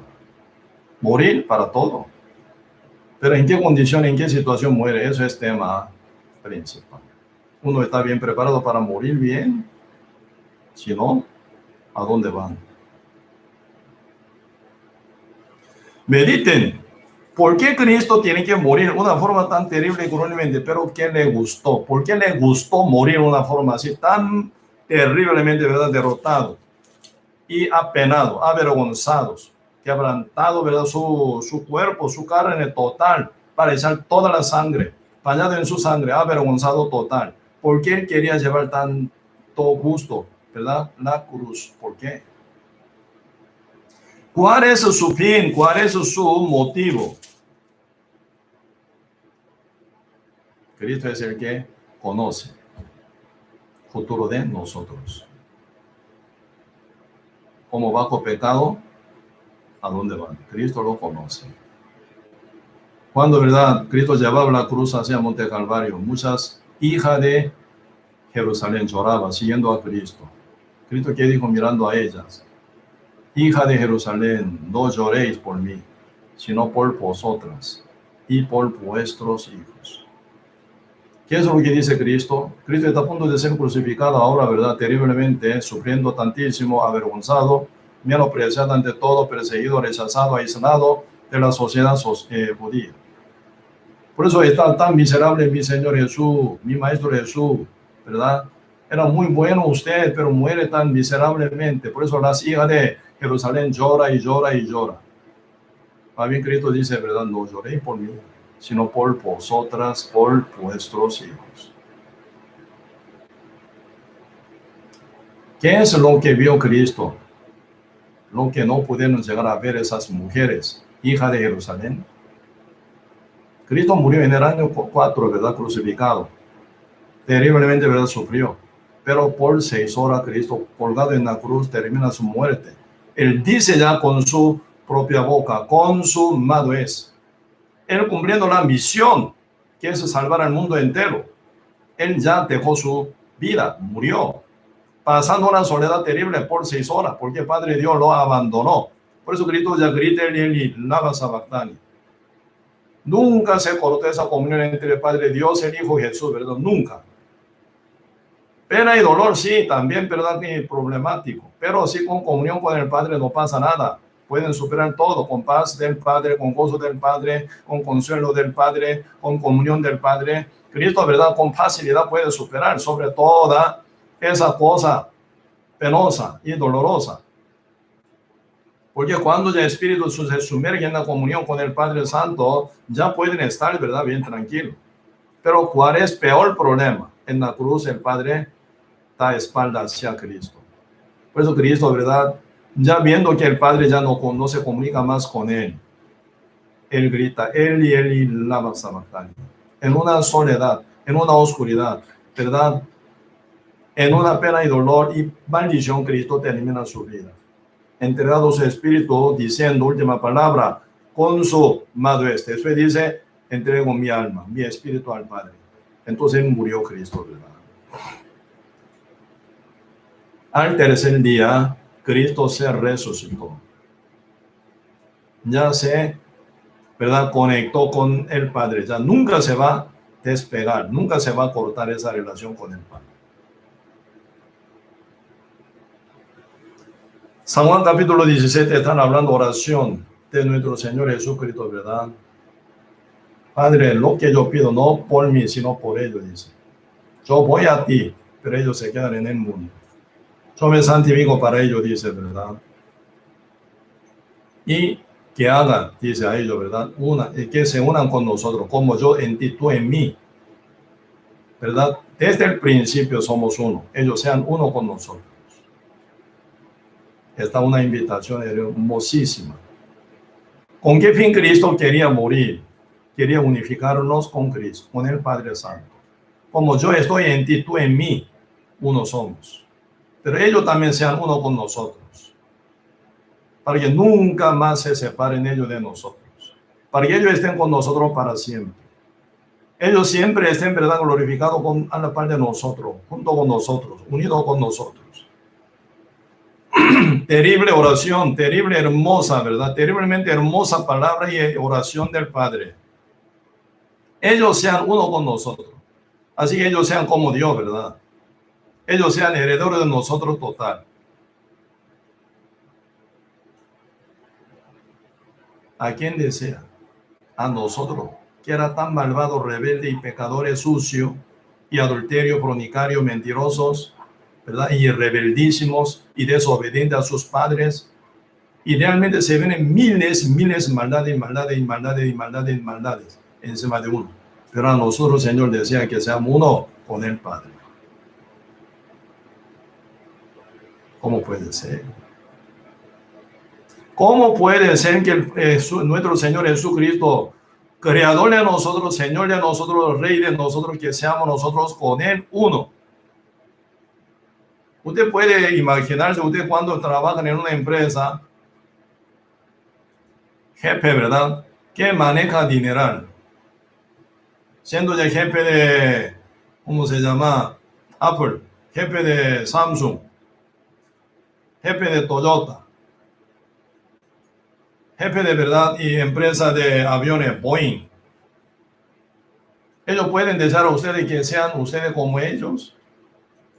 Morir para todo. Pero ¿en qué condición, en qué situación muere? Eso es tema principal. Uno está bien preparado para morir bien. Si no, ¿a dónde van? Mediten. ¿Por qué Cristo tiene que morir de una forma tan terrible y cruelmente? Pero ¿qué le gustó? ¿Por qué le gustó morir de una forma así tan terriblemente, ¿verdad? Derrotado y apenado, avergonzados, quebrantado, ¿verdad? Su cuerpo, su carne total, para echar toda la sangre, bañado en su sangre, avergonzado total. ¿Por qué él quería llevar tanto gusto, ¿verdad? La cruz. ¿Por qué? ¿Cuál es su fin? ¿Cuál es su motivo? Cristo es el que conoce el futuro de nosotros. Como bajo pecado, ¿a dónde van? Cristo lo conoce. Cuando, ¿verdad? Cristo llevaba la cruz hacia Monte Calvario, muchas hijas de Jerusalén lloraban siguiendo a Cristo. Cristo, ¿qué dijo mirando a ellas? Hija de Jerusalén, no lloréis por mí, sino por vosotras y por vuestros hijos. ¿Qué es lo que dice Cristo? Cristo está a punto de ser crucificado ahora, ¿verdad? Terriblemente, sufriendo tantísimo, avergonzado, menospreciado ante todo, perseguido, rechazado, aislado de la sociedad judía. Por eso está tan miserable mi Señor Jesús, mi Maestro Jesús, ¿verdad? Era muy bueno usted, pero muere tan miserablemente. Por eso las hijas de Jerusalén llora y llora y llora. Más bien Cristo dice, ¿verdad? No lloréis por mí, sino por vosotras, por vuestros hijos. ¿Qué es lo que vio Cristo? Lo que no pudieron llegar a ver esas mujeres, hijas de Jerusalén. Cristo murió en el año 4, ¿verdad? Crucificado. Terriblemente, ¿verdad? Sufrió. pero por 6 horas Cristo colgado en la cruz termina su muerte. Él dice ya con su propia boca, consumado es. Él cumpliendo la misión, que es salvar al mundo entero. Él ya dejó su vida, murió, pasando una soledad terrible por 6 horas, porque Padre Dios lo abandonó. Por eso Cristo ya grita Eli, lama sabactani. Nunca se cortó esa comunión entre el Padre Dios, el Hijo y Jesús, ¿verdad? Nunca. Pena y dolor, sí, también, ¿verdad? Es problemático. Pero sí, con comunión con el Padre no pasa nada. Pueden superar todo, con paz del Padre, con gozo del Padre, con consuelo del Padre, con comunión del Padre. Cristo, ¿verdad? Con facilidad puede superar sobre toda esa cosa penosa y dolorosa. Porque cuando el Espíritu se sumerge en la comunión con el Padre Santo, ya pueden estar, ¿verdad? Bien tranquilos. Pero ¿cuál es el peor problema? En la cruz el Padre da espalda hacia Cristo. Por eso Cristo, ¿verdad? Ya viendo que el Padre ya no se comunica más con él, él grita, Eli, lama sabactani. En una soledad, en una oscuridad, ¿verdad? En una pena y dolor y maldición, Cristo termina su vida. Entregado su espíritu, diciendo, última palabra, consumado es. Después dice, entrego mi alma, mi espíritu al Padre. Entonces murió Cristo, ¿verdad? Al tercer día, Cristo se resucitó. Ya se, ¿verdad? Conectó con el Padre. Ya nunca se va a despegar, nunca se va a cortar esa relación con el Padre. San Juan capítulo 17 están hablando oración de nuestro Señor Jesucristo, ¿verdad? Padre, lo que yo pido, no por mí, sino por ellos, dice. Yo voy a ti, pero ellos se quedan en el mundo. Yo me santifico para ellos, dice, ¿verdad? Y que hagan, dice a ellos, ¿verdad? Que se unan con nosotros, como yo en ti, tú en mí, ¿verdad? Desde el principio somos uno, ellos sean uno con nosotros. Esta es una invitación hermosísima. ¿Con qué fin Cristo quería morir? Quería unificarnos con Cristo, con el Padre Santo. Como yo estoy en ti, tú en mí, uno somos. Pero ellos también sean uno con nosotros. Para que nunca más se separen ellos de nosotros. Para que ellos estén con nosotros para siempre. Ellos siempre estén, ¿verdad?, glorificados a la par de nosotros, junto con nosotros, unidos con nosotros. Terrible oración, terrible, hermosa, ¿verdad? Terriblemente hermosa palabra y oración del Padre. Ellos sean uno con nosotros. Así que ellos sean como Dios, ¿verdad? Ellos sean herederos de nosotros total. ¿A quién desea? A nosotros, que era tan malvado, rebelde y pecadores, sucio y adulterio, fornicario, mentirosos, ¿verdad? Y rebeldísimos y desobedientes a sus padres. Y realmente se ven miles maldades encima de uno. Pero a nosotros, Señor, desea que seamos uno con el Padre. ¿Cómo puede ser? ¿Cómo puede ser que nuestro Señor Jesucristo, creador de nosotros, Señor de nosotros, Rey de nosotros, que seamos nosotros con Él uno? Usted puede imaginarse, usted cuando trabaja en una empresa, jefe, ¿verdad?, que maneja dineral, siendo ya jefe de, ¿cómo se llama?, Apple, jefe de Samsung, jefe de Toyota, jefe de verdad y empresa de aviones Boeing. Ellos pueden desear a ustedes que sean ustedes como ellos.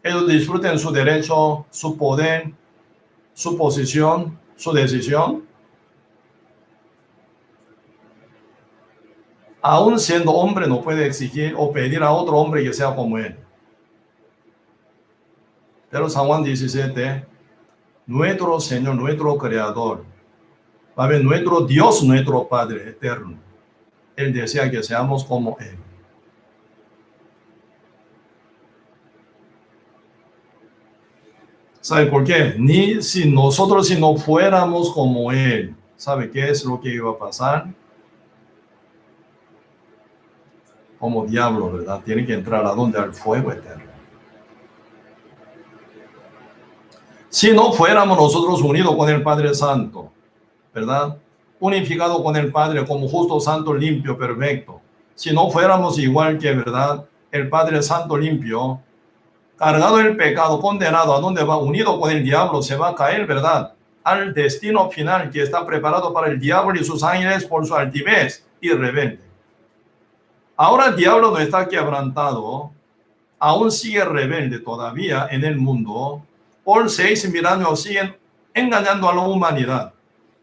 Ellos disfruten su derecho, su poder, su posición, su decisión. Aún siendo hombre, no puede exigir o pedir a otro hombre que sea como él. Pero San Juan 17, nuestro Señor, nuestro Creador, va a ver nuestro Dios, nuestro Padre eterno. Él desea que seamos como Él. ¿Sabe por qué? Ni si nosotros, si no fuéramos como Él, ¿sabe qué es lo que iba a pasar? Como diablo, ¿verdad? Tiene que entrar a donde, al fuego eterno. Si no fuéramos nosotros unidos con el Padre Santo, ¿verdad? Unificado con el Padre como justo, santo, limpio, perfecto. Si no fuéramos igual que, ¿verdad? El Padre Santo limpio, cargado el pecado, condenado, ¿a dónde va? Unido con el diablo, se va a caer, ¿verdad? Al destino final que está preparado para el diablo y sus ángeles por su altivez y rebelde. Ahora el diablo no está quebrantado, aún sigue rebelde todavía en el mundo. Por 6.000 años siguen engañando a la humanidad,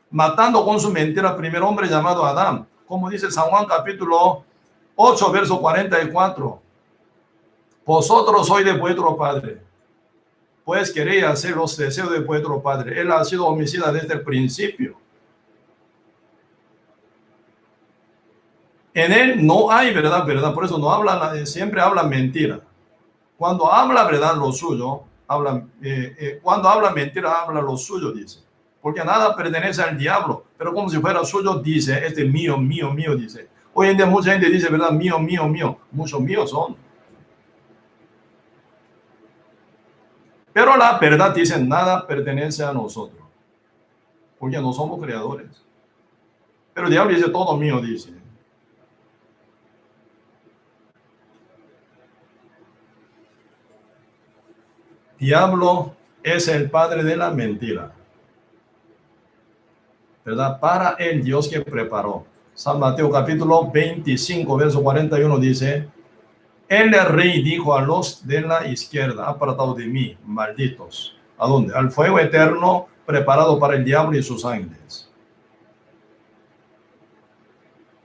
matando con su mentira al primer hombre llamado Adán, como dice San Juan capítulo 8, verso 44. Vosotros sois de vuestro padre, pues queréis hacer los deseos de vuestro padre. Él ha sido homicida desde el principio. En él no hay verdad, por eso no habla, siempre habla mentira. Cuando habla verdad lo suyo, cuando habla mentira, habla lo suyo, dice. Porque nada pertenece al diablo, pero como si fuera suyo, dice, este mío, mío, mío, dice. Hoy en día mucha gente dice, verdad, mío, mío, mío. Muchos míos son. Pero la verdad dice, nada pertenece a nosotros. Porque no somos creadores. Pero el diablo dice, todo mío, dice. Diablo es el padre de la mentira, ¿verdad? Para el Dios que preparó. San Mateo capítulo 25, verso 41 dice, el rey dijo a los de la izquierda, apartados de mí, malditos. ¿A dónde? Al fuego eterno preparado para el diablo y sus ángeles.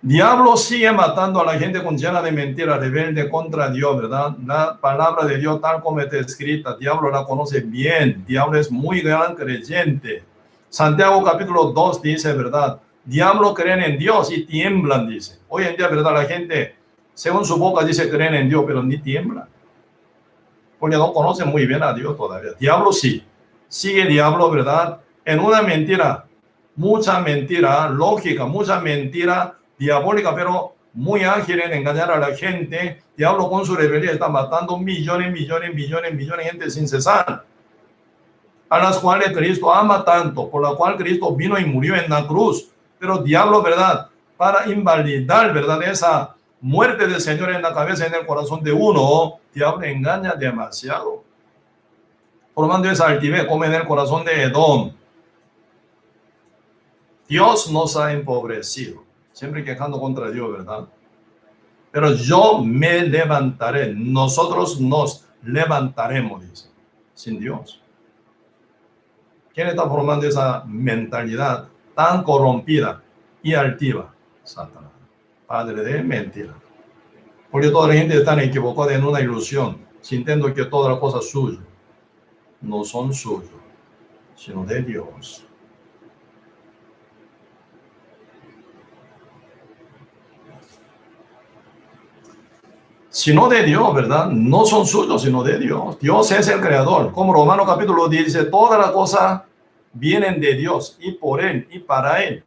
Diablo sigue matando a la gente con llena de mentira, rebelde contra Dios, ¿verdad? La palabra de Dios tal como está escrita, Diablo la conoce bien, Diablo es muy gran creyente. Santiago capítulo 2 dice, ¿verdad? Diablo creen en Dios y tiemblan, dice. Hoy en día, ¿verdad? La gente, según su boca, dice creen en Dios, pero ni tiemblan. Porque no conocen muy bien a Dios todavía. Diablo sí. Sigue diablo, ¿verdad? En una mentira, mucha mentira, lógica, mucha mentira diabólica, pero muy ágil en engañar a la gente. Diablo con su rebelión está matando millones de gente sin cesar, a las cuales Cristo ama tanto, por la cual Cristo vino y murió en la cruz. Pero diablo, ¿verdad? Para invalidar, ¿verdad? Esa muerte del Señor en la cabeza, en el corazón de uno, diablo engaña demasiado, formando esa altivez como en el corazón de Edom. Dios nos ha empobrecido, siempre quejando contra Dios, ¿verdad? Pero yo me levantaré, nosotros nos levantaremos, dice, sin Dios. ¿Quién está formando esa mentalidad tan corrompida y altiva? Satanás, padre de mentira. Porque toda la gente está equivocada en una ilusión, sintiendo que todas las cosas suyas no son suyas, sino de Dios. Sino de Dios, ¿verdad? No son suyos, sino de Dios. Dios es el creador. Como Romanos capítulo 10 dice, todas las cosas vienen de Dios y por Él y para Él,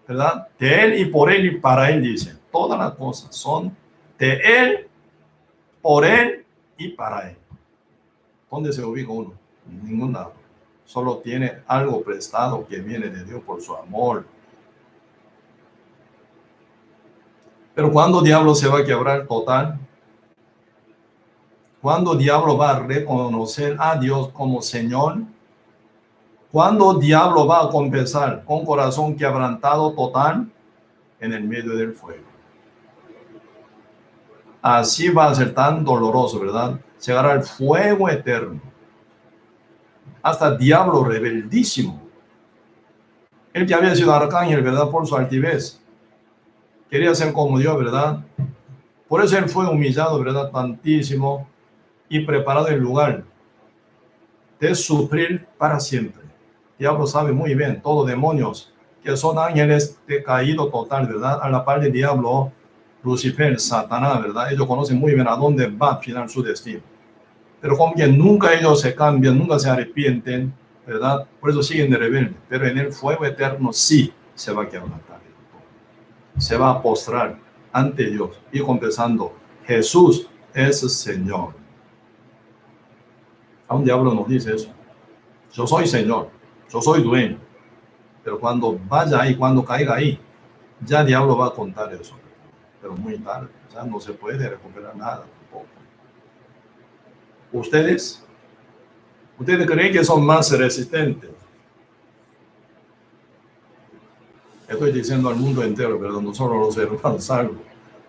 ¿verdad? De Él y por Él y para Él, dice. Todas las cosas son de Él, por Él y para Él. ¿Dónde se ubica uno? En ningún lado. Solo tiene algo prestado que viene de Dios por su amor. Pero ¿cuándo diablo se va a quebrar total? ¿Cuándo diablo va a reconocer a Dios como Señor? ¿Cuándo diablo va a confesar con corazón quebrantado total? En el medio del fuego. Así va a ser tan doloroso, ¿verdad? Llegará al fuego eterno. Hasta diablo rebeldísimo. Él que había sido arcángel, ¿verdad? Por su altivez. Quería ser como Dios, ¿verdad? Por eso él fue humillado, ¿verdad? Tantísimo y preparado el lugar de sufrir para siempre. Diablo sabe muy bien, todos demonios que son ángeles de caído total, ¿verdad? A la par del diablo, Lucifer, Satanás, ¿verdad? Ellos conocen muy bien a dónde va a final su destino. Pero como que nunca ellos se cambian, nunca se arrepienten, ¿verdad? Por eso siguen de rebelde. Pero en el fuego eterno sí se va a quebrantar. Se va a postrar ante Dios y confesando, Jesús es Señor. A un diablo nos dice eso. Yo soy Señor, yo soy dueño. Pero cuando vaya ahí, cuando caiga ahí, ya el diablo va a contar eso. Pero muy tarde, ya no se puede recuperar nada tampoco. ¿Ustedes creen que son más resistentes? Estoy diciendo al mundo entero, ¿verdad? No solo los hermanos salvos.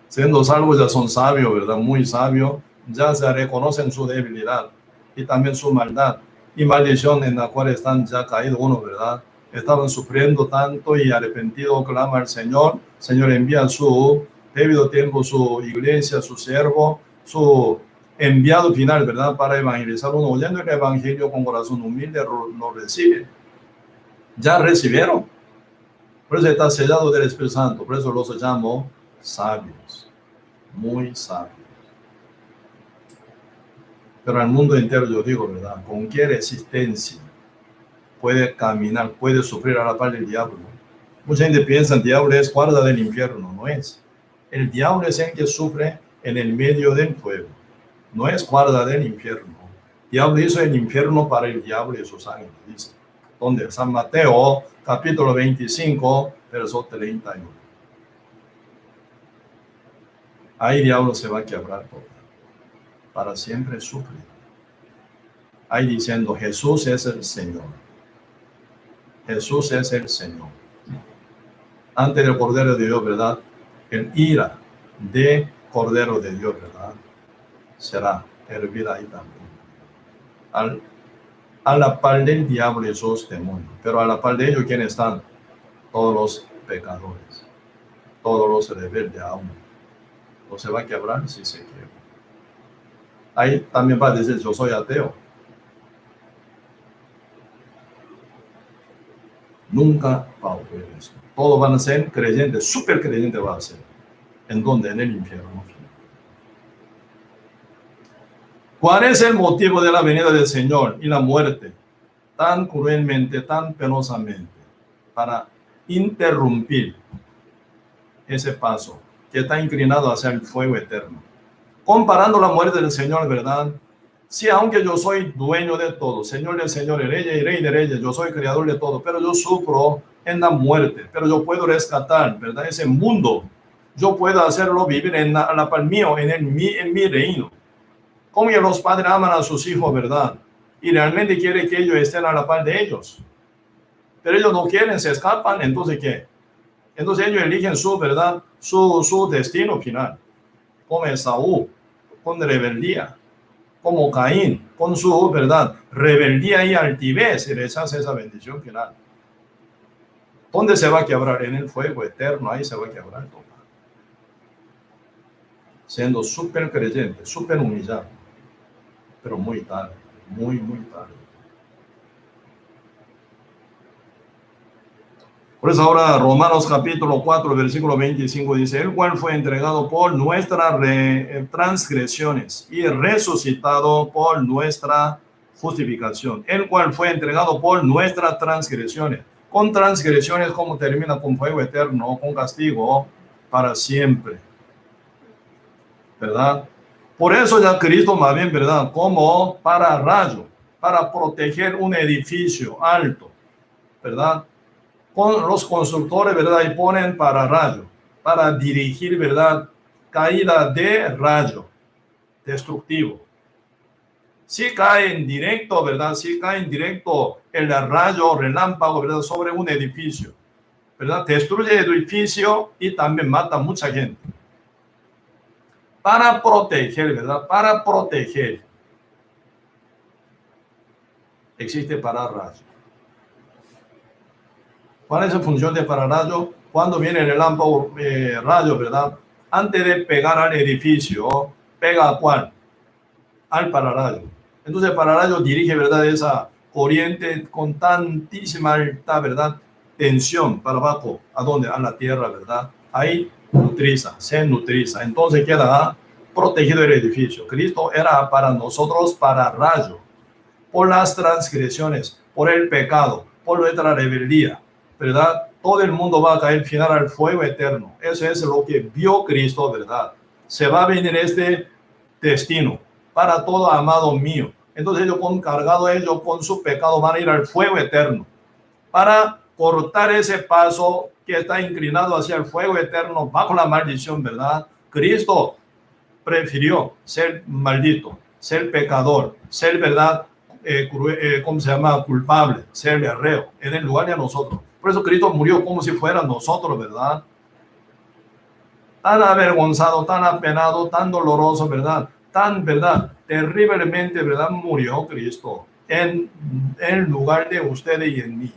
Siendo salvos ya son sabios, ¿verdad? Muy sabios. Ya se reconocen su debilidad y también su maldad y maldición en la cual están ya caídos uno, ¿verdad? Estaban sufriendo tanto y arrepentido clama al Señor. Señor envía su debido tiempo, su iglesia, su siervo, su enviado final, ¿verdad? Para evangelizar. Uno oyendo el evangelio con corazón humilde lo recibe. Ya recibieron. Por eso está sellado del Espíritu Santo. Por eso los llamo sabios. Muy sabios. Pero al mundo entero yo digo, ¿verdad? ¿Con qué resistencia puede caminar, puede sufrir a la par del diablo? Mucha gente piensa que el diablo es guarda del infierno. No es. El diablo es el que sufre en el medio del fuego. No es guarda del infierno. El diablo hizo el infierno para el diablo y sus ángeles, dice. Donde San Mateo, capítulo 25, verso 31. Ahí el diablo se va a quebrar todo. Para siempre sufre. Ahí diciendo, Jesús es el Señor. Jesús es el Señor. Antes del Cordero de Dios, ¿verdad? El ira de Cordero de Dios, ¿verdad? Será hervida ahí también. A la par del diablo y esos demonios. Pero a la par de ellos, ¿quiénes están? Todos los pecadores. Todos los rebeldes aún. ¿No se va a quebrar? Sí se quiebra. Ahí también va a decir, yo soy ateo. Nunca va a ocurrir eso. Todos van a ser creyentes, súper creyentes va a ser. ¿En dónde? En el infierno. ¿Cuál es el motivo de la venida del Señor y la muerte? Tan cruelmente, tan penosamente, para interrumpir ese paso que está inclinado hacia el fuego eterno. Comparando la muerte del Señor, ¿verdad? Sí, aunque yo soy dueño de todo, Señor de señores, rey de reyes, yo soy creador de todo, pero yo sufro en la muerte, pero yo puedo rescatar, ¿verdad? Ese mundo, yo puedo hacerlo vivir en la par mío, en mi reino. Como que los padres aman a sus hijos, ¿verdad? Y realmente quieren que ellos estén a la par de ellos. Pero ellos no quieren, se escapan, entonces ¿qué? Entonces ellos eligen su, ¿verdad? Su destino final. Como Esaú, con rebeldía. Como Caín, con su, ¿verdad? Rebeldía y altivez, y rechaza esa bendición final. ¿Dónde se va a quebrar? En el fuego eterno, ahí se va a quebrar todo. Siendo súper creyente, súper humillado. Pero muy tarde, muy tarde. Por eso ahora Romanos capítulo 4, versículo 25 dice, el cual fue entregado por nuestras transgresiones y resucitado por nuestra justificación. El cual fue entregado por nuestras transgresiones. Con transgresiones, como termina con fuego eterno, con castigo para siempre. ¿Verdad? Por eso ya Cristo más bien, ¿verdad? Como pararrayo, para proteger un edificio alto, ¿verdad? Con los constructores, ¿verdad? Y ponen pararrayo, para dirigir, ¿verdad? Caída de rayo destructivo. Si cae en directo, ¿verdad? Si cae en directo el rayo relámpago, ¿verdad? Sobre un edificio, ¿verdad? Destruye el edificio y también mata a mucha gente. Para proteger, ¿verdad? Para proteger. Existe pararrayo. ¿Cuál es la función de pararrayo? Cuando viene el relámpago rayo, ¿verdad? Antes de pegar al edificio, ¿pega a cuál? Al pararrayo. Entonces el pararrayo dirige, ¿verdad? Esa corriente con tantísima alta, ¿verdad? Tensión para abajo. ¿A dónde? A la tierra, ¿verdad? Ahí se nutriza. Entonces queda protegido el edificio. Cristo era para nosotros pararrayo. Por las transgresiones, por el pecado, por nuestra rebeldía, ¿verdad? Todo el mundo va a caer final al fuego eterno. Eso es lo que vio Cristo, ¿verdad? Se va a venir este destino para todo amado mío, Entonces ellos cargados ellos con su pecado van a ir al fuego eterno. Para cortar ese paso que está inclinado hacia el fuego eterno bajo la maldición, ¿verdad? Cristo prefirió ser maldito, ser pecador, ser, ¿verdad? ¿Cómo se llama? Culpable, ser reo, en el lugar de nosotros. Por eso Cristo murió como si fuera nosotros, ¿verdad? Tan avergonzado, tan apenado, tan doloroso, ¿verdad? Tan, ¿verdad? Terriblemente, ¿verdad? Murió Cristo en lugar de ustedes y en mí.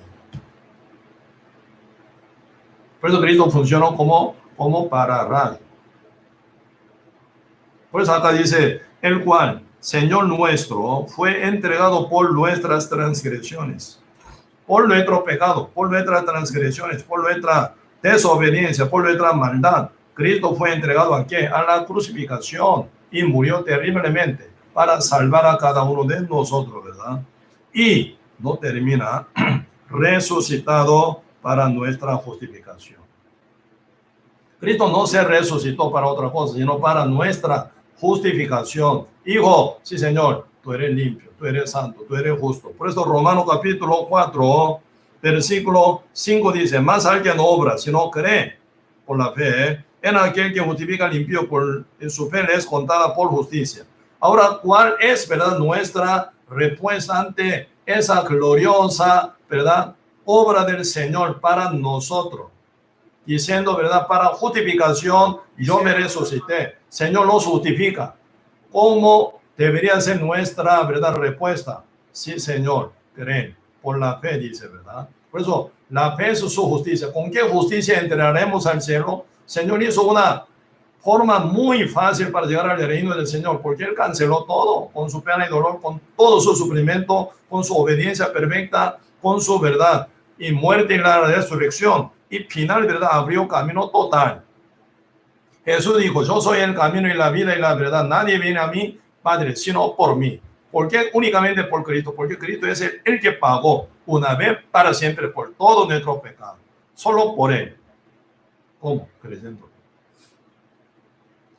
Por eso Cristo funcionó como pararrayos. Por eso acá dice, el cual, Señor nuestro, fue entregado por nuestras transgresiones, por nuestro pecado, por nuestras transgresiones, por nuestra desobediencia, por nuestra maldad. Cristo fue entregado ¿a qué? A la crucificación y murió terriblemente para salvar a cada uno de nosotros, ¿verdad? Y no termina, resucitado para nuestra justificación. Cristo no se resucitó para otra cosa, sino para nuestra justificación. Hijo, sí Señor, tú eres limpio, tú eres santo, tú eres justo. Por eso Romanos capítulo 4, versículo 5 dice, más alguien no obra, sino cree por la fe, en aquel que justifica limpio, en su fe le es contada por justicia. Ahora, ¿cuál es, verdad, nuestra respuesta ante esa gloriosa, verdad, obra del Señor para nosotros? Diciendo, verdad, para justificación, yo me resucité. Señor nos justifica. ¿Cómo debería ser nuestra, verdad, respuesta? Sí, Señor, creen. Por la fe, dice, ¿verdad? Por eso, la fe es su justicia. ¿Con qué justicia entraremos al cielo? Señor hizo una forma muy fácil para llegar al reino del Señor, porque Él canceló todo, con su pena y dolor, con todo su sufrimiento, con su obediencia perfecta, con su verdad y muerte y la resurrección. Y final, verdad, abrió camino total. Jesús dijo, yo soy el camino y la vida y la verdad. Nadie viene a mí, Padre, sino por mí. ¿Por qué? Únicamente por Cristo. Porque Cristo es el que pagó una vez para siempre por todo nuestro pecado. Solo por Él. ¿Cómo? Creyendo.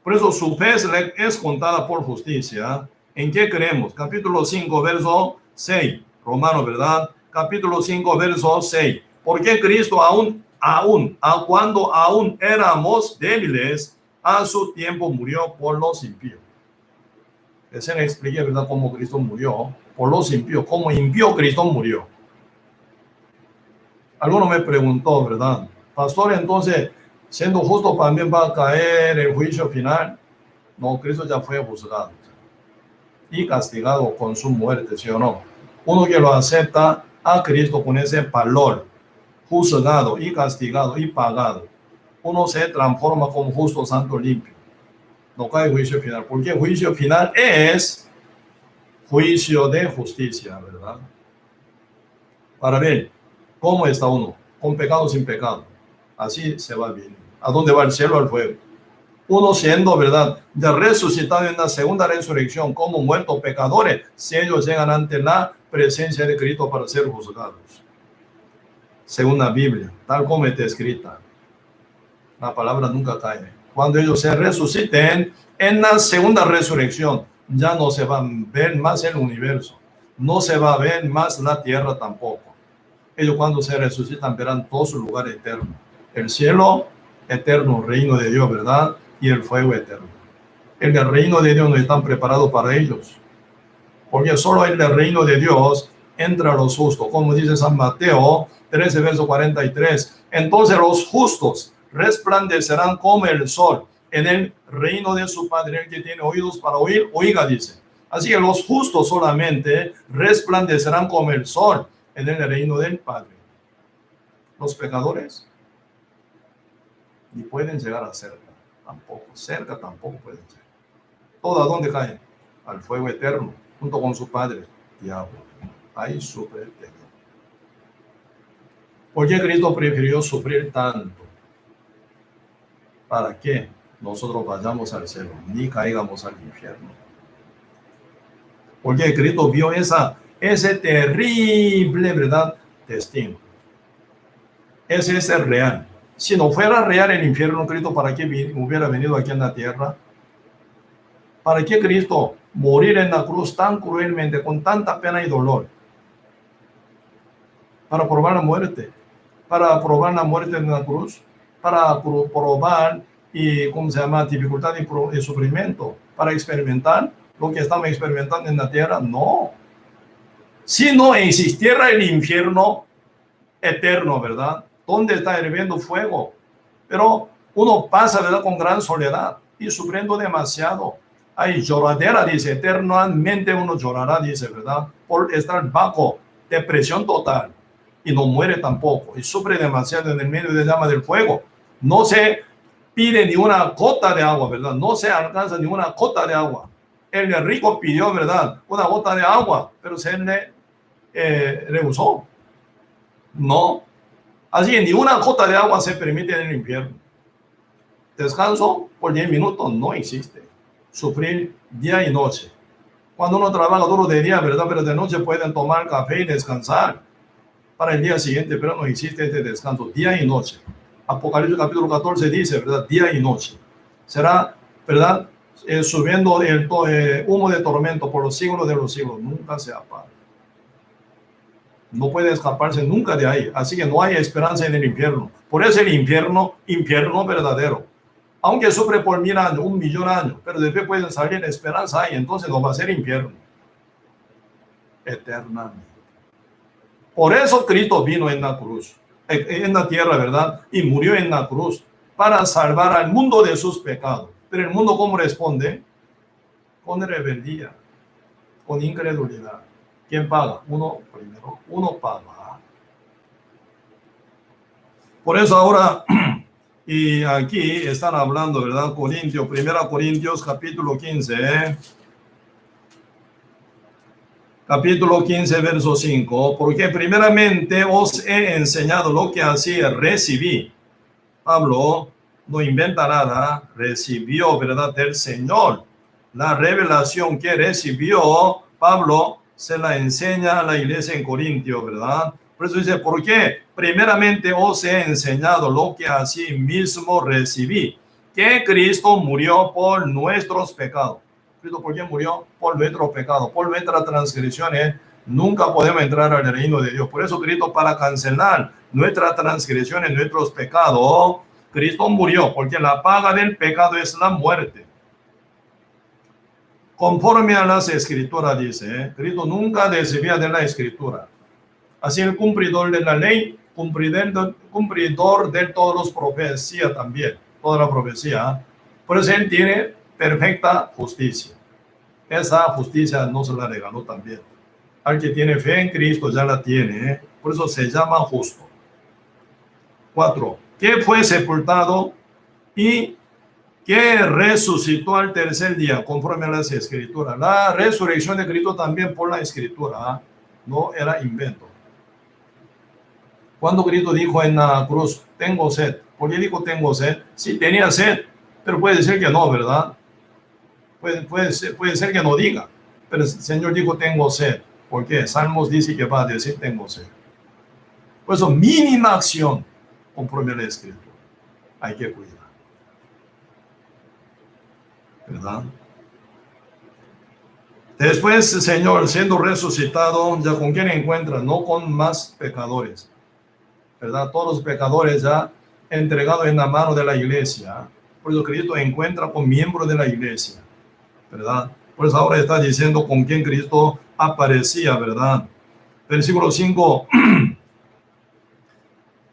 Por eso su fe es contada por justicia. ¿En qué creemos? Capítulo 5, verso 6. Romano, ¿verdad? Capítulo 5, verso 6. Porque Cristo cuando aún éramos débiles, a su tiempo murió por los impíos. Que se le explique, ¿verdad? Cómo Cristo murió por los impíos. Cómo impío Cristo murió. Alguno me preguntó, ¿verdad? Pastor, entonces, siendo justo también va a caer el juicio final. No, Cristo ya fue juzgado y castigado con su muerte, ¿sí o no? Uno que lo acepta a Cristo con ese valor, juzgado y castigado y pagado, uno se transforma como justo, santo, limpio. No cae juicio final, porque el juicio final es juicio de justicia, ¿verdad? Para ver cómo está uno, con pecado o sin pecado. Así se va bien. ¿A dónde va el cielo? Al fuego. Uno siendo, ¿verdad?, ya resucitado en la segunda resurrección como muertos pecadores, si ellos llegan ante la presencia de Cristo para ser juzgados. Según la Biblia, tal como está escrita. La palabra nunca cae. Cuando ellos se resuciten en la segunda resurrección, ya no se va a ver más el universo. No se va a ver más la tierra tampoco. Ellos cuando se resucitan verán todo su lugar eterno. El cielo eterno, reino de Dios, ¿verdad? Y el fuego eterno. El reino de Dios no está preparado para ellos. Porque solo en el reino de Dios entra los justos. Como dice San Mateo 13, verso 43. Entonces los justos resplandecerán como el sol en el reino de su Padre. El que tiene oídos para oír, oiga, dice. Así que los justos solamente resplandecerán como el sol en el reino del Padre. Los pecadores ni pueden llegar a cerca, tampoco pueden ser. ¿Todo a dónde caen? Al fuego eterno, junto con su padre, diablo. Ahí sufre el pecado. ¿Por qué Cristo prefirió sufrir tanto? ¿Para qué nosotros vayamos al cielo, ni caigamos al infierno? Porque Cristo vio ese terrible, ¿verdad?, destino. Ese es el real. Si no fuera real el infierno, Cristo, ¿para qué hubiera venido aquí en la tierra? ¿Para qué Cristo morir en la cruz tan cruelmente, con tanta pena y dolor, para probar la muerte, en la cruz, para probar y, ¿cómo se llama?, dificultad y sufrimiento, para experimentar lo que estamos experimentando en la tierra. No. Si no existiera el infierno eterno, ¿verdad?, ¿dónde está hirviendo fuego? Pero uno pasa, ¿verdad?, con gran soledad y sufriendo demasiado. Hay lloradera, dice, eternamente uno llorará, dice, ¿verdad?, por estar bajo depresión total, y no muere tampoco, y sufre demasiado en el medio de llama del fuego. No se pide ni una gota de agua, ¿verdad? No se alcanza ni una gota de agua. El rico pidió, ¿verdad?, una gota de agua, pero se le rehusó. No. Así que ni una gota de agua se permite en el infierno. Descanso por 10 minutos no existe. Sufrir día y noche. Cuando uno trabaja duro de día, ¿verdad?, pero de noche pueden tomar café y descansar para el día siguiente, pero no existe este descanso, día y noche. Apocalipsis capítulo 14 dice, ¿verdad?, día y noche. Será, ¿verdad?, subiendo el humo de tormento por los siglos de los siglos. Nunca se apaga. No puede escaparse nunca de ahí. Así que no hay esperanza en el infierno. Por eso el infierno verdadero. Aunque sufre por 1000 años, 1.000.000 años, pero después pueden salir, esperanza ahí, entonces no va a ser infierno eternamente. Por eso Cristo vino en la cruz, en la tierra, ¿verdad?, y murió en la cruz para salvar al mundo de sus pecados. Pero el mundo, ¿cómo responde? Con rebeldía, con incredulidad. ¿Quién paga? Uno primero, uno paga. Por eso ahora, y aquí están hablando, ¿verdad?, Corintios, 1 Corintios capítulo 15, capítulo 15, verso 5, porque primeramente os he enseñado lo que así recibí. Pablo no inventa nada, recibió, ¿verdad?, del Señor. La revelación que recibió, Pablo se la enseña a la iglesia en Corintio, ¿verdad? Por eso dice, ¿por qué? Primeramente os he enseñado lo que así mismo recibí, que Cristo murió por nuestros pecados. Cristo, ¿por qué murió? Por nuestros pecados, por nuestras transgresiones. Nunca podemos entrar al reino de Dios. Por eso Cristo, para cancelar nuestras transgresiones, nuestros pecados, Cristo murió, porque la paga del pecado es la muerte. Conforme a las escrituras, dice, Cristo nunca desvía de la escritura. Así el cumplidor de la ley, cumplidor de todas las profecías también, toda la profecía. Por eso él tiene perfecta justicia. Esa justicia no se la regaló también. Al que tiene fe en Cristo ya la tiene, por eso se llama justo. 4. Que fue sepultado y que resucitó al tercer día, conforme a las escrituras. La resurrección de Cristo también por la escritura, no era invento. Cuando Cristo dijo en la cruz, tengo sed, ¿por qué dijo tengo sed? Sí, tenía sed, pero puede ser que no, ¿verdad? Puede ser que no diga, pero el Señor dijo tengo sed. ¿Por qué? Salmos dice que va a decir tengo sed. Por eso, mínima acción conforme a la escritura. Hay que cuidar. ¿Verdad? Después, el Señor, siendo resucitado, ya con quién encuentra, no con más pecadores, ¿verdad? Todos los pecadores ya entregados en la mano de la iglesia. Por eso Cristo encuentra con miembros de la iglesia, ¿verdad? Por eso ahora está diciendo con quién Cristo aparecía, ¿verdad? Versículo 5.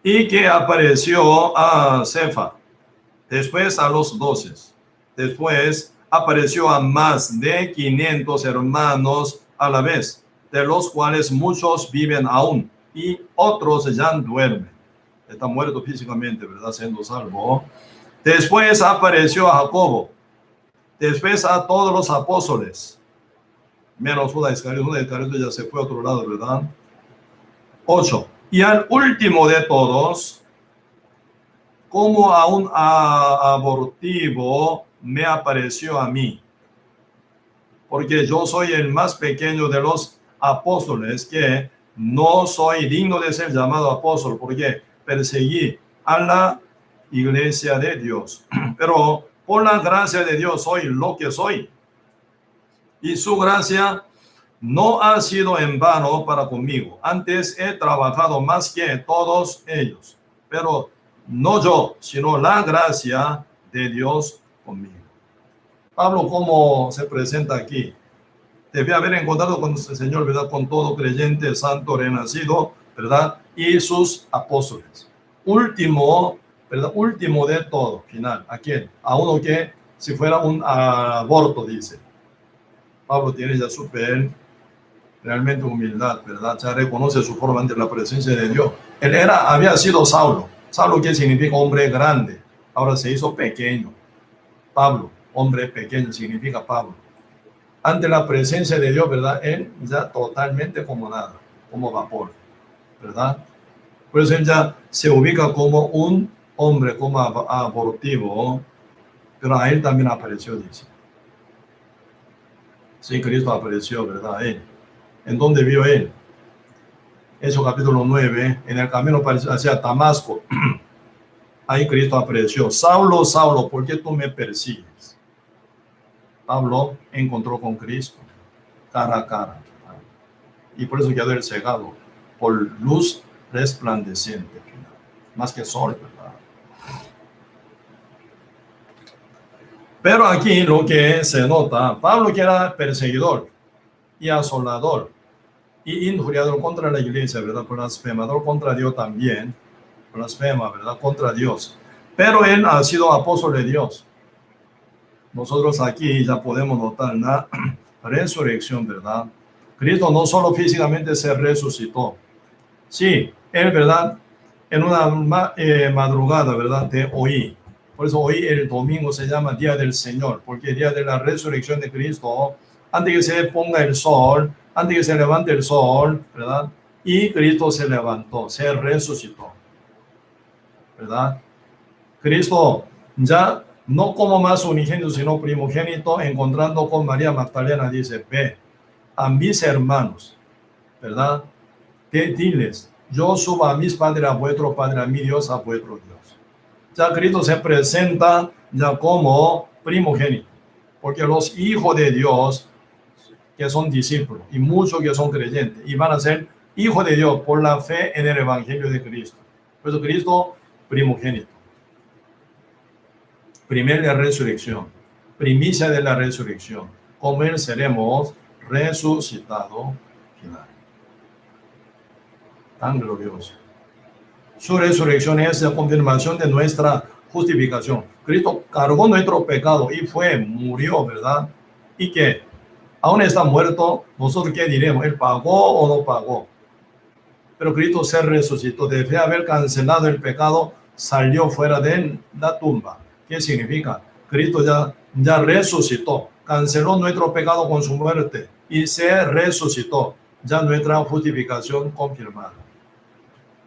Y que apareció a Cefa, después a los 12. Después apareció a más de 500 hermanos a la vez, de los cuales muchos viven aún y otros ya duermen. Está muerto físicamente, ¿verdad? Siendo salvo. Después apareció a Jacobo. Después a todos los apóstoles. Menos Judas Iscariote. Judas Iscariote ya se fue a otro lado, ¿verdad? 8. Y al último de todos, como a un abortivo, me apareció a mí, porque yo soy el más pequeño de los apóstoles, que no soy digno de ser llamado apóstol, porque perseguí a la iglesia de Dios. Pero por la gracia de Dios soy lo que soy. Y su gracia no ha sido en vano para conmigo. Antes he trabajado más que todos ellos, pero no yo, sino la gracia de Dios conmigo. Pablo, ¿cómo se presenta aquí? Debe haber encontrado con el Señor, ¿verdad? Con todo creyente, santo, renacido, ¿verdad? Y sus apóstoles. Último, ¿verdad? Último de todo, final. ¿A quién? A uno que si fuera un aborto, dice. Pablo tiene ya realmente humildad, ¿verdad? Ya reconoce su forma ante la presencia de Dios. Él había sido Saulo. Saulo, ¿qué significa? Hombre grande. Ahora se hizo pequeño. Pablo, hombre pequeño, significa Pablo. Ante la presencia de Dios, ¿verdad? Él ya totalmente como nada, como vapor, ¿verdad? Por eso él ya se ubica como un hombre, como abortivo, pero a él también apareció, dice. Sí, Cristo apareció, ¿verdad? Él. ¿En dónde vio él? Hechos capítulo 9, en el camino hacia Damasco. Ahí Cristo apareció. Saulo, Saulo, ¿por qué tú me persigues? Pablo encontró con Cristo, cara a cara. Y por eso quedó el cegado, por luz resplandeciente, más que sol, ¿verdad? Pero aquí lo que se nota, Pablo que era perseguidor y asolador y injuriador contra la iglesia, ¿verdad? Blasfemador contra Dios también, blasfema, ¿verdad? Contra Dios. Pero él ha sido apóstol de Dios. Nosotros aquí ya podemos notar la resurrección, ¿verdad? Cristo no solo físicamente se resucitó. Sí, él, ¿verdad? En una madrugada, ¿verdad? De hoy. Por eso hoy el domingo se llama Día del Señor, porque el día de la resurrección de Cristo, antes que se ponga el sol, antes que se levante el sol, ¿verdad? Y Cristo se levantó, se resucitó, ¿verdad? Cristo ya no como más unigénito, sino primogénito, encontrando con María Magdalena, dice, ve a mis hermanos, ¿verdad? Diles, yo subo a mis padres, a vuestro Padre, a mi Dios, a vuestro Dios. Ya Cristo se presenta ya como primogénito, porque los hijos de Dios, que son discípulos, y muchos que son creyentes, y van a ser hijos de Dios por la fe en el Evangelio de Cristo. Por eso Cristo, primogénito. Primera resurrección, primicia de la resurrección. Como él seremos resucitados final. Tan glorioso. Su resurrección es la confirmación de nuestra justificación. Cristo cargó nuestro pecado y murió, ¿verdad? Y que aún está muerto, nosotros qué diremos, ¿él pagó o no pagó? Pero Cristo se resucitó, debe haber cancelado el pecado, salió fuera de la tumba. ¿Qué significa? Cristo ya resucitó, canceló nuestro pecado con su muerte y se resucitó, ya nuestra justificación confirmada.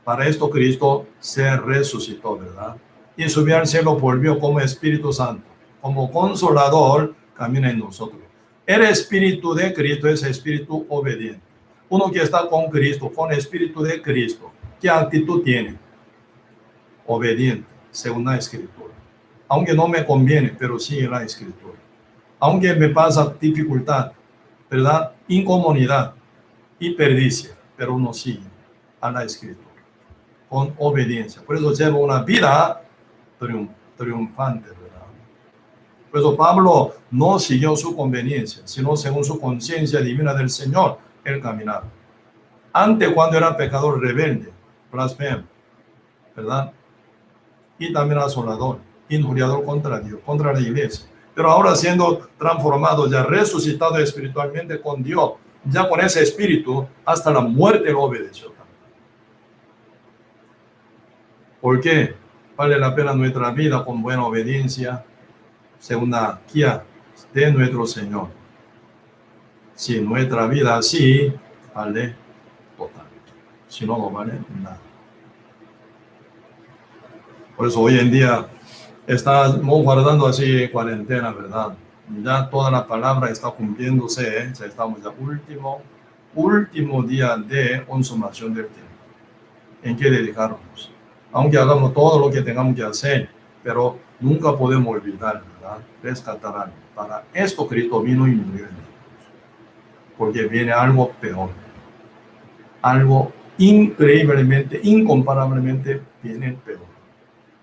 Para esto Cristo se resucitó, ¿verdad? Y subió al cielo, volvió como Espíritu Santo, como consolador, camina en nosotros. El Espíritu de Cristo es Espíritu obediente. Uno que está con Cristo, con el Espíritu de Cristo, ¿qué actitud tiene? Obediente, según la Escritura. Aunque no me conviene, pero sigue la Escritura. Aunque me pasa dificultad, ¿verdad? Incomodidad y perdicia, pero uno sigue a la Escritura con obediencia. Por eso lleva una vida triunfante, ¿verdad? Por eso Pablo no siguió su conveniencia, sino según su conciencia divina del Señor, el caminar. Antes, cuando era pecador rebelde, blasfemo, ¿verdad? Y también asolador, injuriador contra Dios, contra la iglesia. Pero ahora siendo transformado, ya resucitado espiritualmente con Dios, ya con ese espíritu, hasta la muerte lo obedeció. ¿Por qué? Vale la pena nuestra vida con buena obediencia, según la guía de nuestro Señor. Si nuestra vida así, vale total. Si no, no vale nada. Por eso hoy en día estamos guardando así cuarentena, ¿verdad? Ya toda la palabra está cumpliéndose, ¿eh? Ya estamos ya último día de consumación del tiempo. ¿En qué dedicarnos? Aunque hagamos todo lo que tengamos que hacer, pero nunca podemos olvidar, ¿verdad? Rescatar algo. Para esto Cristo vino y murió en la cruz. porque viene algo peor. Algo increíblemente, incomparablemente viene peor.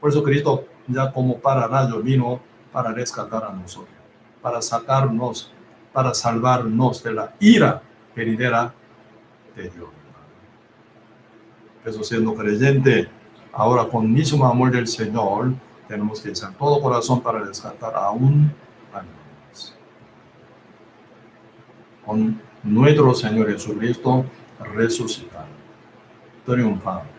Por eso Cristo ya como pararrayo vino para rescatar a nosotros, para sacarnos, para salvarnos de la ira venidera de Dios. Por eso siendo creyente, ahora con mismo amor del Señor, tenemos que echar todo corazón para rescatar a un más. Con nuestro Señor Jesucristo resucitado, triunfando.